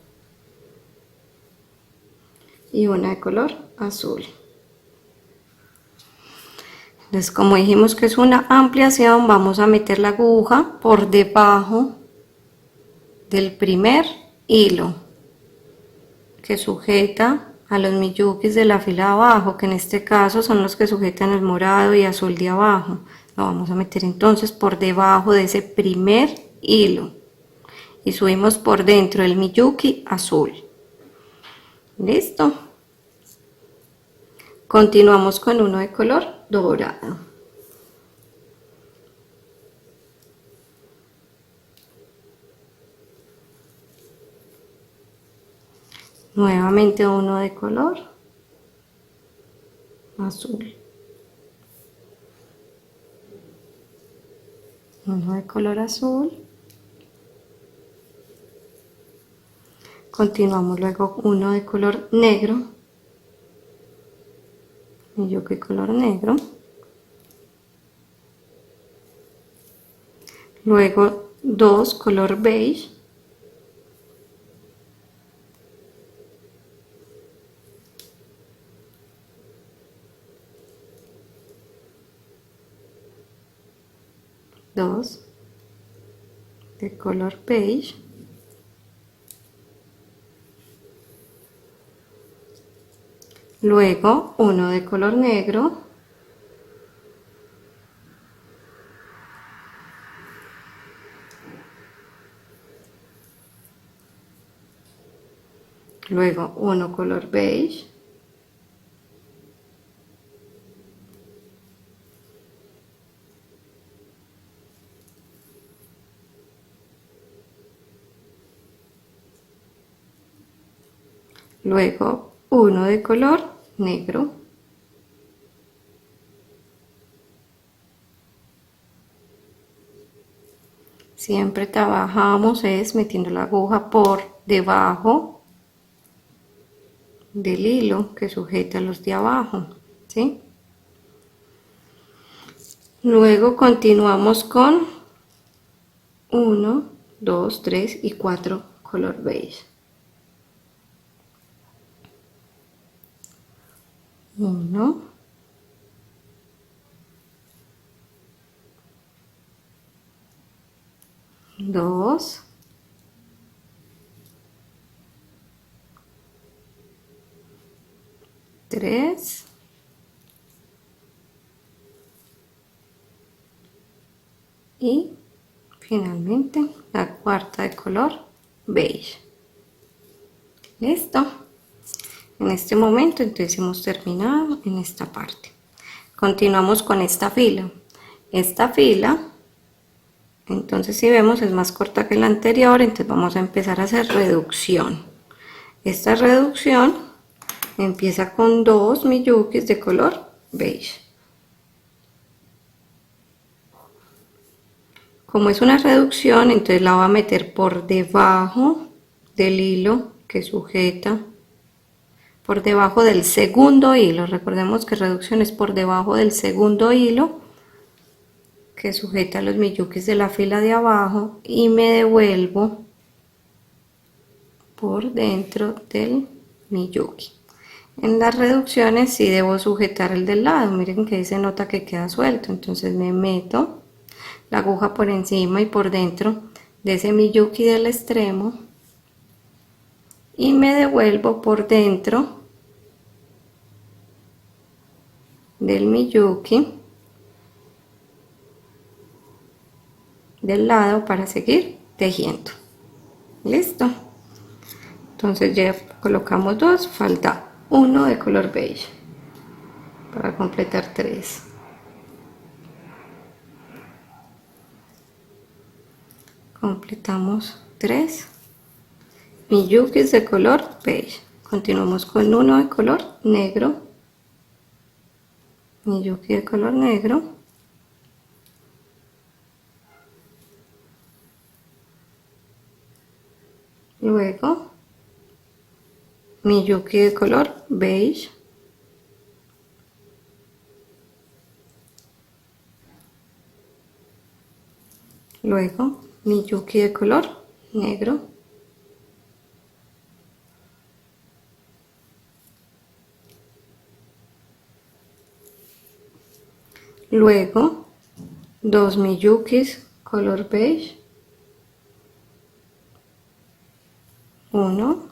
y una de color azul. Entonces, como dijimos que es una ampliación, vamos a meter la aguja por debajo del primer hilo que sujeta a los miyukis de la fila de abajo, que en este caso son los que sujetan el morado y azul de abajo. Lo vamos a meter entonces por debajo de ese primer hilo y subimos por dentro el miyuki azul. Listo. Continuamos con uno de color dorado. Nuevamente uno de color azul. Uno de color azul. Continuamos luego uno de color negro. Miyuki color negro. Luego dos color beige. Dos de color beige. Luego uno de color negro. Luego uno color beige. Luego uno de color negro. Siempre trabajamos es metiendo la aguja por debajo del hilo que sujeta los de abajo, ¿sí? Luego continuamos con 1, 2, 3 y 4 color beige. 1, 2, 3 y finalmente la cuarta de color beige. Listo. En este momento entonces hemos terminado en esta parte. Continuamos con esta fila. Esta fila, entonces si vemos, es más corta que la anterior, entonces vamos a empezar a hacer reducción. Esta reducción empieza con 2 miyukis de color beige. Como es una reducción, entonces la voy a meter por debajo del hilo que sujeta, por debajo del segundo hilo. Recordemos que reducción es por debajo del segundo hilo que sujeta los miyukis de la fila de abajo, y me devuelvo por dentro del miyuki. En las reducciones sí debo sujetar el del lado, miren que ahí se nota que queda suelto, entonces me meto la aguja por encima y por dentro de ese miyuki del extremo y me devuelvo por dentro del miyuki del lado para seguir tejiendo. Listo. Entonces ya colocamos 2, falta 1 de color beige para completar 3. Completamos 3 miyukis de color beige. Continuamos con 1 de color negro, miyuki de color negro, luego miyuki de color beige, luego miyuki de color negro, luego 2 miyukis color beige, 1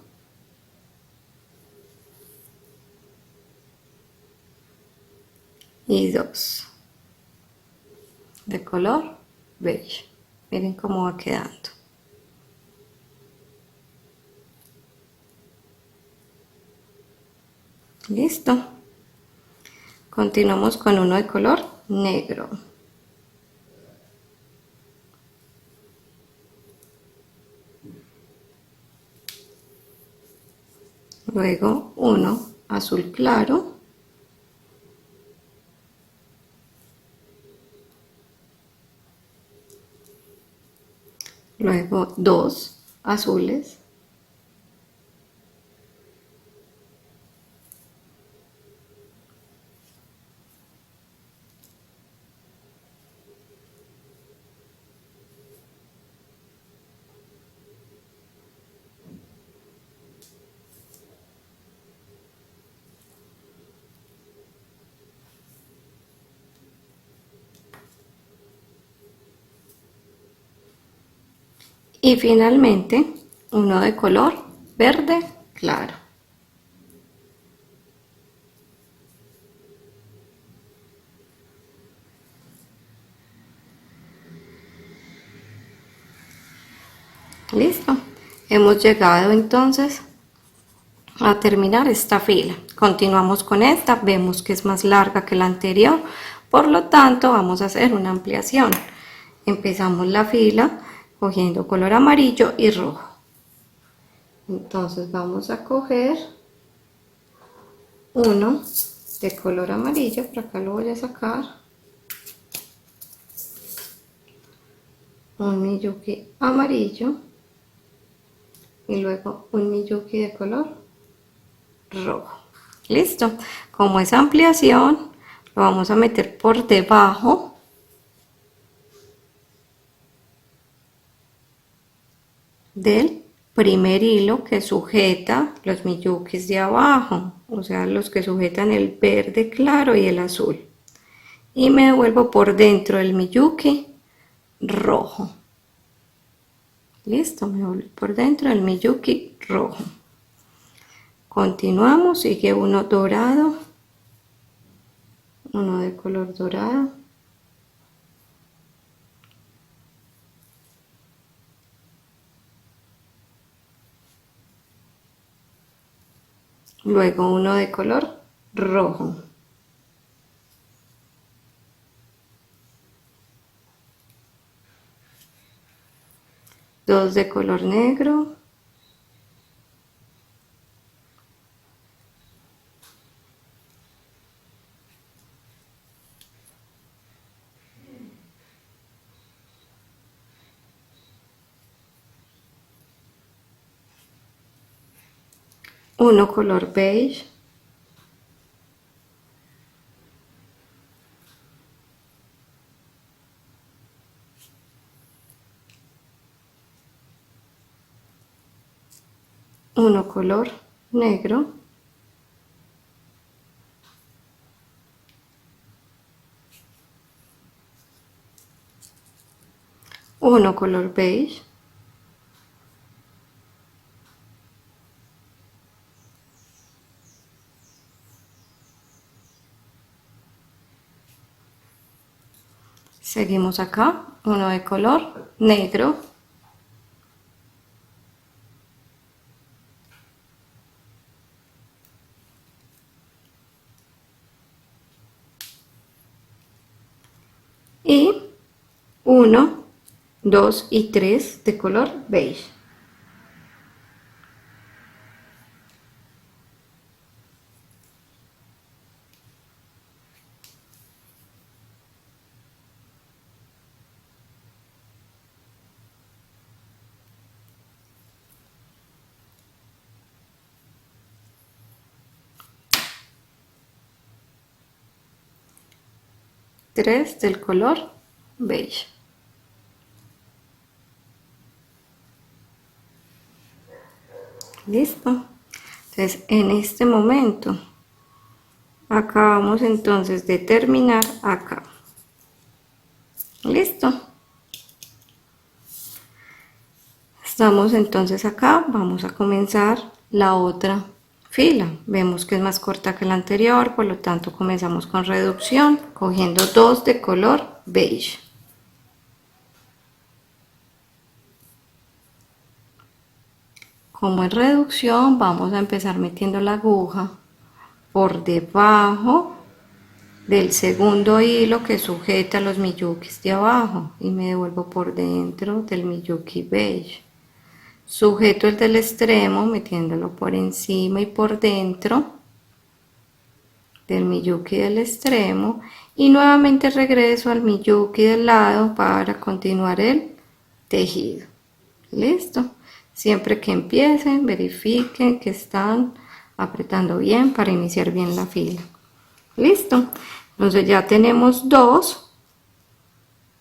y 2 de color beige. Miren cómo va quedando. Listo. Continuamos con 1 de color negro. Luego 1 azul claro. Luego 2 azules. Y finalmente 1 de color verde claro. Listo. Hemos llegado entonces a terminar esta fila. Continuamos con esta, vemos que es más larga que la anterior, por lo tanto vamos a hacer una ampliación. Empezamos la fila cogiendo color amarillo y rojo. Entonces vamos a coger uno de color amarillo, por acá lo voy a sacar, un miyuki amarillo y luego un miyuki de color rojo. Listo. Como es ampliación, lo vamos a meter por debajo del primer hilo que sujeta los miyukis de abajo, o sea, los que sujetan el verde claro y el azul, y me devuelvo por dentro del miyuki rojo. Listo, me devuelvo por dentro del miyuki rojo. Continuamos, sigue uno dorado, uno de color dorado. Luego uno de color rojo. Dos de color negro. Uno color beige. Uno color negro. Uno color beige. Seguimos acá, uno de color negro. Y 1, 2 y 3 de color beige. Tres del color beige. Listo. Entonces en este momento acabamos entonces de terminar acá. Listo. Estamos entonces acá, vamos a comenzar la otra fila. Vemos que es más corta que la anterior, por lo tanto comenzamos con reducción, cogiendo dos de color beige. Como en reducción, vamos a empezar metiendo la aguja por debajo del segundo hilo que sujeta los miyukis de abajo y me devuelvo por dentro del miyuki beige. Sujeto el del extremo metiéndolo por encima y por dentro del miyuki del extremo y nuevamente regreso al miyuki del lado para continuar el tejido. Listo. Siempre que empiecen, verifiquen que están apretando bien para iniciar bien la fila. Listo. Entonces ya tenemos dos.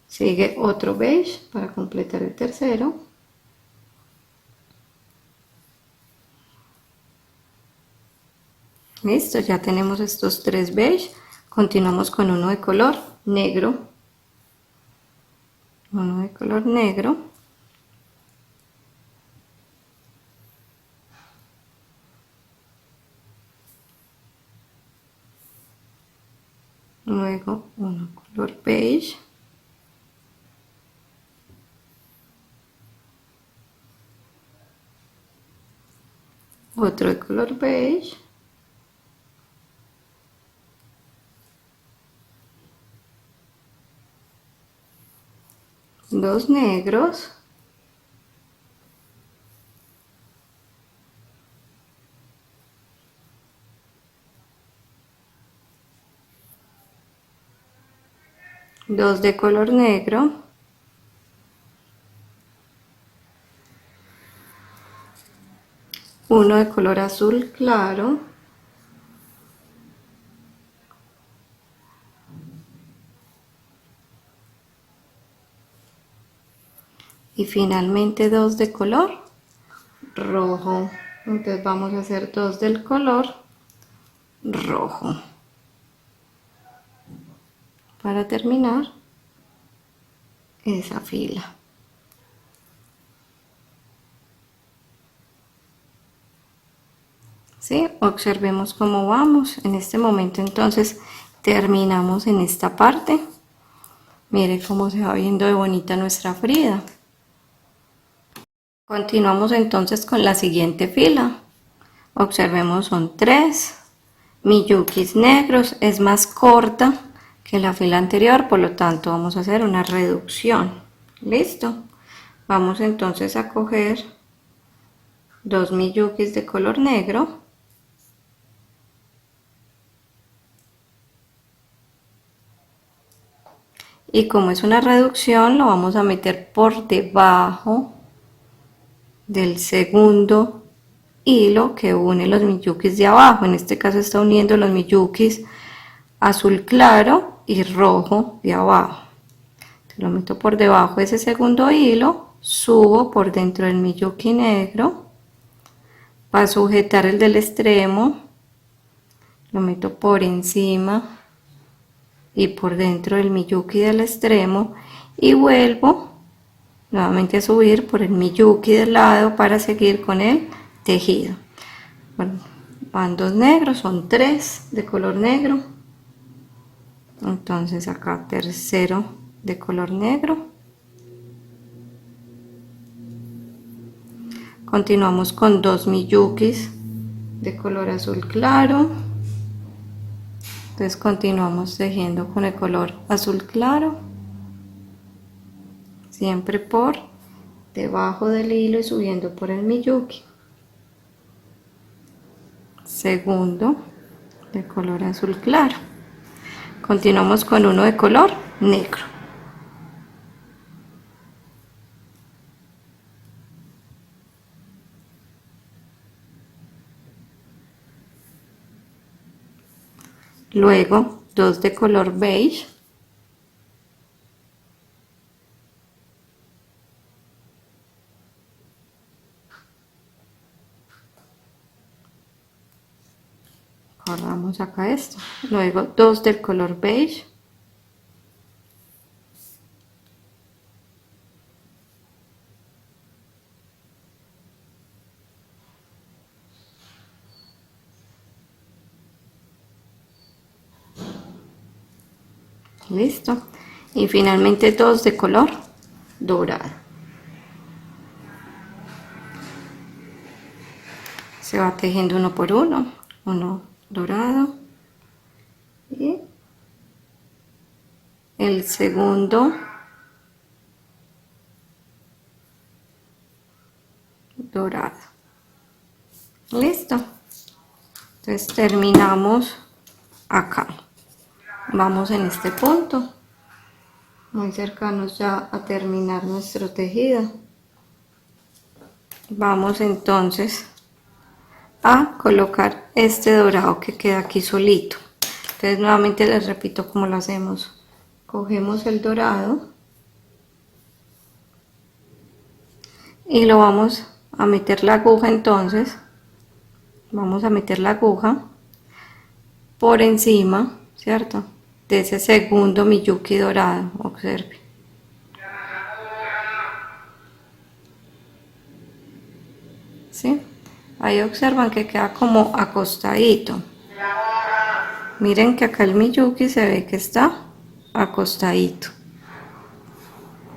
Sigue otro beige para completar el tercero. Listo, ya tenemos estos tres beige. Continuamos con uno de color negro. Uno de color negro. Luego uno color beige. Otro de color beige. Dos negros. Dos de color negro. Uno de color azul claro. Y finalmente dos de color rojo. Entonces vamos a hacer dos del color rojo para terminar esa fila. ¿Sí? Observemos cómo vamos. En este momento entonces terminamos en esta parte. Mire cómo se va viendo de bonita nuestra Frida. Continuamos entonces con la siguiente fila. Observemos, son 3 miyukis negros, es más corta que la fila anterior, por lo tanto vamos a hacer una reducción. Listo. Vamos entonces a coger 2 miyukis de color negro y como es una reducción lo vamos a meter por debajo del segundo hilo que une los miyukis de abajo. En este caso está uniendo los miyukis azul claro y rojo de abajo. Lo meto por debajo de ese segundo hilo, subo por dentro del miyuki negro para sujetar el del extremo, lo meto por encima y por dentro del miyuki del extremo y vuelvo nuevamente a subir por el miyuki del lado para seguir con el tejido. Bueno, van 2 negros, son 3 de color negro, entonces acá tercero de color negro. Continuamos con 2 miyukis de color azul claro, entonces continuamos tejiendo con el color azul claro, siempre por debajo del hilo y subiendo por el miyuki. Segundo de color azul claro. Continuamos con uno de color negro. Luego 2 de color beige. Corramos acá esto. Luego 2 del color beige. Listo. Y finalmente 2 de color dorado. Se va tejiendo uno por uno. Uno dorado. Y el segundo dorado. Listo. Entonces terminamos acá. Vamos en este punto, muy cercanos ya a terminar nuestro tejido. Vamos entonces a colocar este dorado que queda aquí solito. Entonces nuevamente les repito cómo lo hacemos. Cogemos el dorado y lo vamos a meter la aguja, entonces vamos a meter la aguja por encima, ¿cierto?, de ese segundo miyuki dorado. Observe. ¿Sí? Ahí observan que queda como acostadito. Miren que acá el miyuki se ve que está acostadito.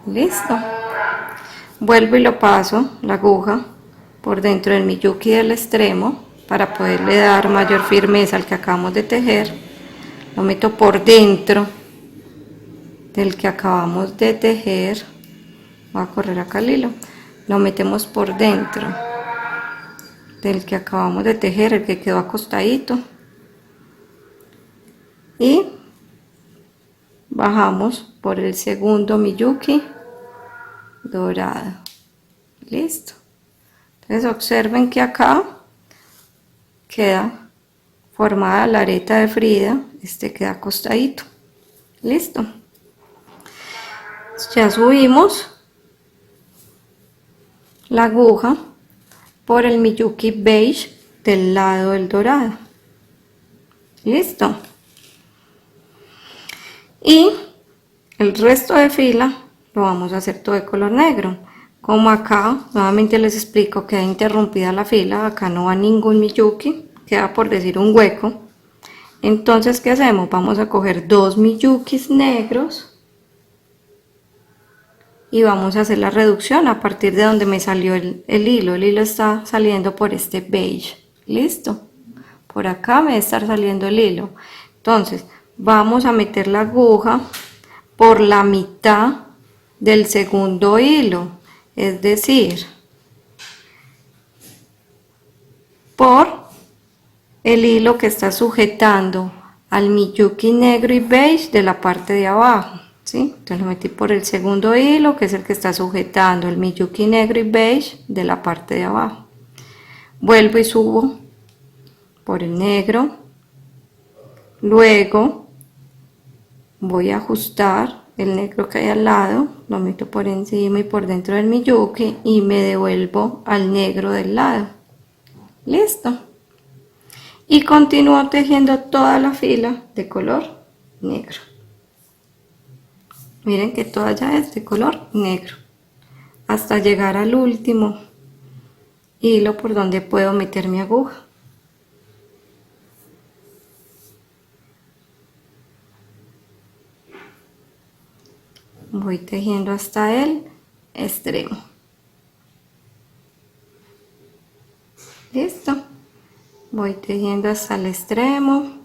Listo. Vuelvo y lo paso la aguja por dentro del miyuki del extremo para poderle dar mayor firmeza al que acabamos de tejer. Lo meto por dentro del que acabamos de tejer. Voy a correr acá el hilo. Lo metemos por dentro del que acabamos de tejer, el que quedó acostadito. Y bajamos por el segundo miyuki dorado. Listo. Entonces observen que acá queda formada la areta de Frida, este queda acostadito. Listo. Ya subimos la aguja por el miyuki beige del lado del dorado. Listo. Y el resto de fila lo vamos a hacer todo de color negro. Como acá, nuevamente les explico, queda interrumpida la fila, acá no va ningún miyuki, queda por decir un hueco. Entonces, ¿qué hacemos? Vamos a coger 2 miyukis negros y vamos a hacer la reducción a partir de donde me salió el hilo. El hilo está saliendo por este beige. ¿Listo? Por acá me debe estar saliendo el hilo. Entonces, vamos a meter la aguja por la mitad del segundo hilo, es decir, por el hilo que está sujetando al miyuki negro y beige de la parte de abajo, ¿sí? Entonces lo metí por el segundo hilo, que es el que está sujetando el miyuki negro y beige de la parte de abajo. Vuelvo y subo por el negro, luego voy a ajustar el negro que hay al lado, lo meto por encima y por dentro del miyuki y me devuelvo al negro del lado. Listo. Y continúo tejiendo toda la fila de color negro. Miren que toda ya es de color negro hasta llegar al último hilo por donde puedo meter mi aguja. Voy tejiendo hasta el extremo. Listo. Voy tejiendo hasta el extremo.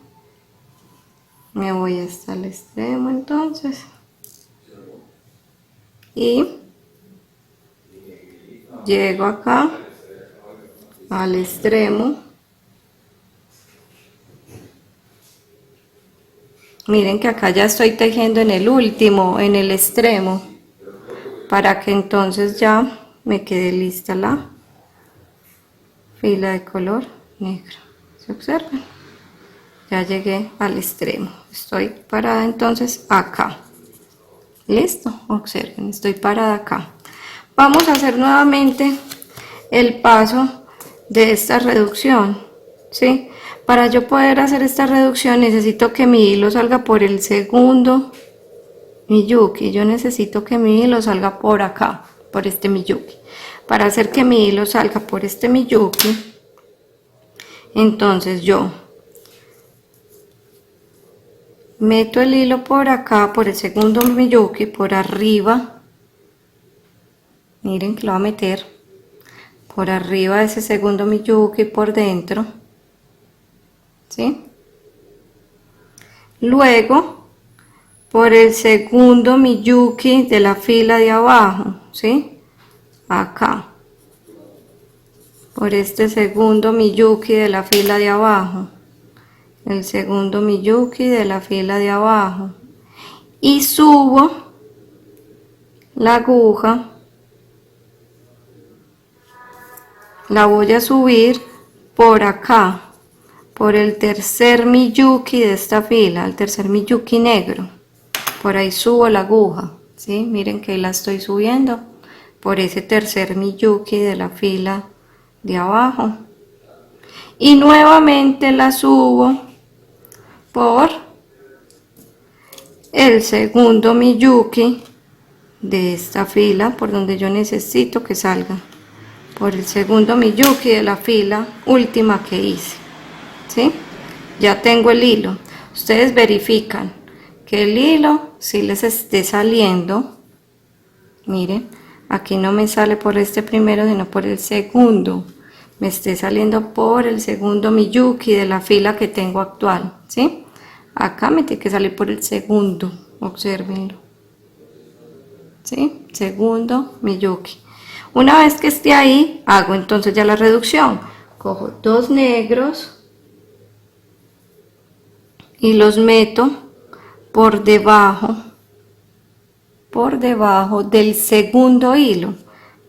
Me voy hasta el extremo entonces. Y llego acá al extremo. Miren que acá ya estoy tejiendo en el último, en el extremo, para que entonces ya me quede lista la fila de color negro. ¿Se observan? Ya llegué al extremo. Estoy parada entonces acá. Listo, observen, estoy parada acá. Vamos a hacer nuevamente el paso de esta reducción, ¿sí? Para yo poder hacer esta reducción necesito que mi hilo salga por el segundo miyuki. Yo necesito que mi hilo salga por acá, por este miyuki. Para hacer que mi hilo salga por este miyuki, entonces yo meto el hilo por acá, por el segundo miyuki, por arriba. Miren que lo voy a meter por arriba de ese segundo miyuki por dentro, ¿sí? Luego por el segundo miyuki de la fila de abajo, ¿sí? Acá, por este segundo miyuki de la fila de abajo, el segundo miyuki de la fila de abajo, y subo la aguja. La voy a subir por acá, por el tercer miyuki de esta fila, el tercer miyuki negro. Por ahí subo la aguja, ¿sí? Miren que la estoy subiendo por ese tercer miyuki de la fila de abajo. Y nuevamente la subo por el segundo miyuki de esta fila, por donde yo necesito que salga. Por el segundo miyuki de la fila última que hice, ¿sí? Ya tengo el hilo. Ustedes verifican que el hilo sí les esté saliendo. Miren, aquí no me sale por este primero, sino por el segundo. Me esté saliendo por el segundo miyuki de la fila que tengo actual, ¿sí? Acá me tiene que salir por el segundo, observenlo, ¿sí? Segundo miyuki. Una vez que esté ahí, hago entonces ya la reducción. Cojo 2 negros y los meto por debajo del segundo hilo.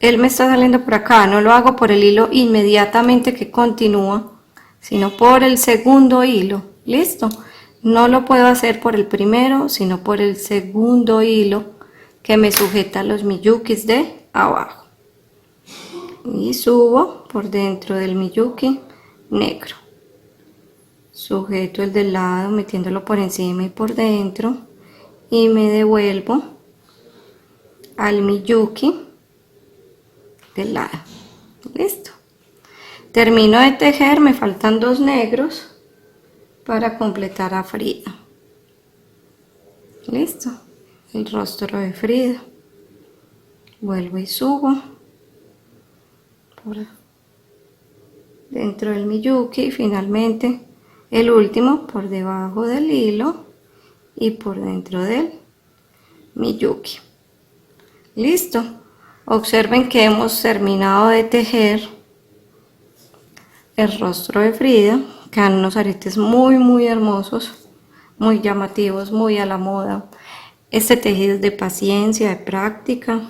Él me está saliendo por acá, no lo hago por el hilo inmediatamente que continúa, sino por el segundo hilo. ¿Listo? No lo puedo hacer por el primero, sino por el segundo hilo que me sujeta los miyukis de abajo. Y subo por dentro del miyuki negro, sujeto el del lado metiéndolo por encima y por dentro y me devuelvo al miyuki del lado. Listo. Termino de tejer, me faltan 2 negros para completar a Frida. Listo, el rostro de Frida. Vuelvo y subo por dentro del Miyuki y finalmente el último por debajo del hilo y por dentro del Miyuki. Listo. Observen que hemos terminado de tejer el rostro de Frida. Quedan unos aretes muy hermosos, muy llamativos, muy a la moda. Este tejido es de paciencia, de práctica,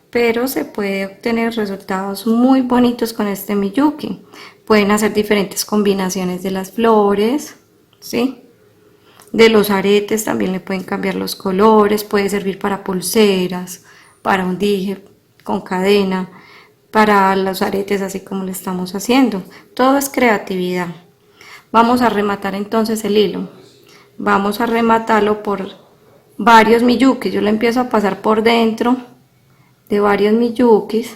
pero se puede obtener resultados muy bonitos con este Miyuki. Pueden hacer diferentes combinaciones de las flores, ¿sí? De los aretes también le pueden cambiar los colores, puede servir para pulseras, para un dije con cadena, para los aretes así como lo estamos haciendo. Todo es creatividad. Vamos a rematar entonces el hilo. Vamos a rematarlo por varios Miyukis. Yo le empiezo a pasar por dentro de varios Miyukis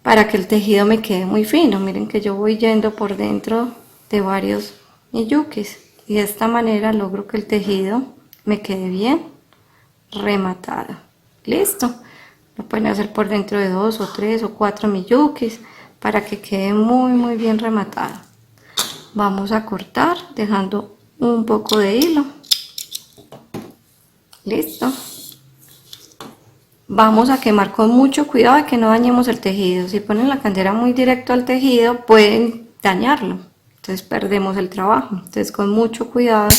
para que el tejido me quede muy fino. Miren que yo voy yendo por dentro de varios Miyukis y de esta manera logro que el tejido me quede bien rematado. Listo. Lo pueden hacer por dentro de 2 o 3 o 4 Miyukis para que quede muy bien rematado. Vamos a cortar dejando un poco de hilo. Listo. Vamos a quemar con mucho cuidado de que no dañemos el tejido. Si ponen la candela muy directo al tejido pueden dañarlo, entonces perdemos el trabajo. Entonces con mucho cuidado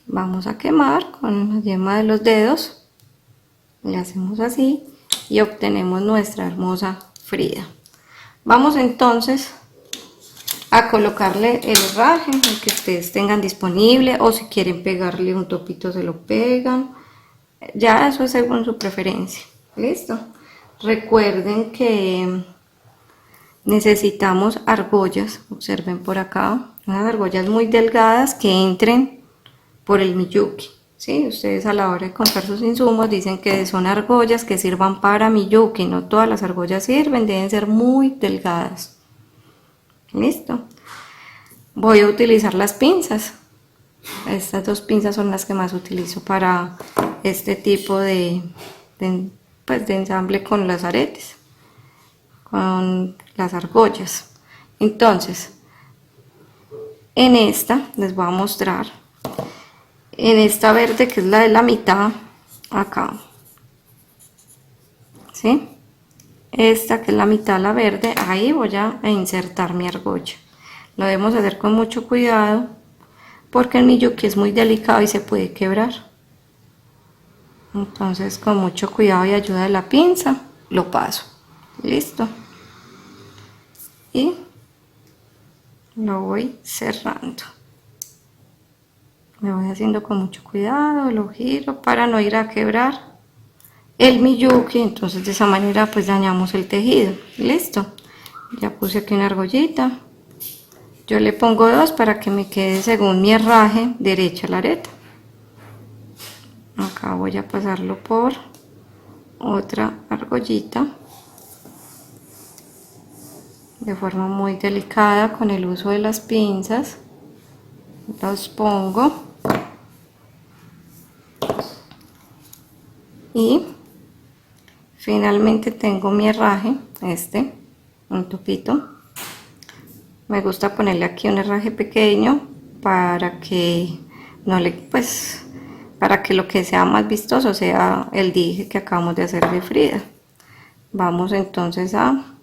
vamos a quemar con la yema de los dedos, le hacemos así y obtenemos nuestra hermosa Frida. Vamos entonces a colocarle el herraje, el que ustedes tengan disponible, o si quieren pegarle un topito se lo pegan. Ya eso es según su preferencia. Listo. Recuerden que necesitamos argollas. Observen por acá, unas argollas muy delgadas que entren por el Miyuki. ¿Sí? Ustedes a la hora de comprar sus insumos dicen que son argollas que sirvan para Miyuki. No todas las argollas sirven, deben ser muy delgadas. Listo. Voy a utilizar las pinzas. Estas 2 pinzas son las que más utilizo para este tipo de ensamble con los aretes, con las argollas. Entonces, en esta les voy a mostrar, en esta verde que es la de la mitad, acá, ¿sí? Esta que es la mitad, la verde, ahí voy a insertar mi argolla. Lo debemos hacer con mucho cuidado porque el Miyuki es muy delicado y se puede quebrar. Entonces con mucho cuidado y ayuda de la pinza lo paso. Listo. Y lo voy cerrando. Me voy haciendo con mucho cuidado, lo giro para no ir a quebrar el Miyuki. Entonces de esa manera pues dañamos el tejido. Listo. Ya puse aquí una argollita. Yo le pongo 2 para que me quede según mi herraje derecha la areta. Acá voy a pasarlo por otra argollita de forma muy delicada con el uso de las pinzas. Los pongo y finalmente tengo mi herraje, un topito. Me gusta ponerle aquí un herraje pequeño para que no le para que lo que sea más vistoso sea el dije que acabamos de hacer de Frida. Vamos entonces a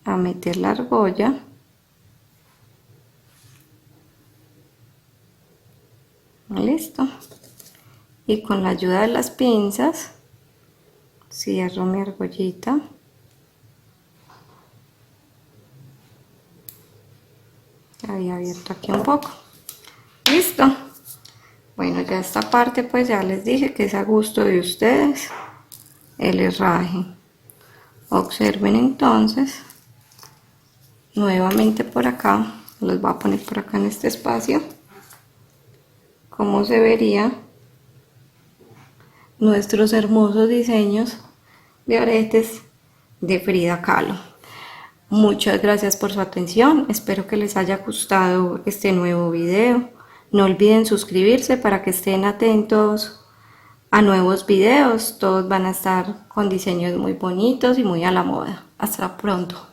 meter la argolla. Listo. Y con la ayuda de las pinzas cierro mi argollita. Había abierto aquí un poco. Listo. Bueno, ya esta parte pues ya les dije que es a gusto de ustedes el herraje. Observen entonces nuevamente por acá, los voy a poner por acá en este espacio, cómo se vería nuestros hermosos diseños de aretes de Frida Kahlo. Muchas gracias por su atención, espero que les haya gustado este nuevo video. No olviden suscribirse para que estén atentos a nuevos videos, todos van a estar con diseños muy bonitos y muy a la moda. Hasta pronto.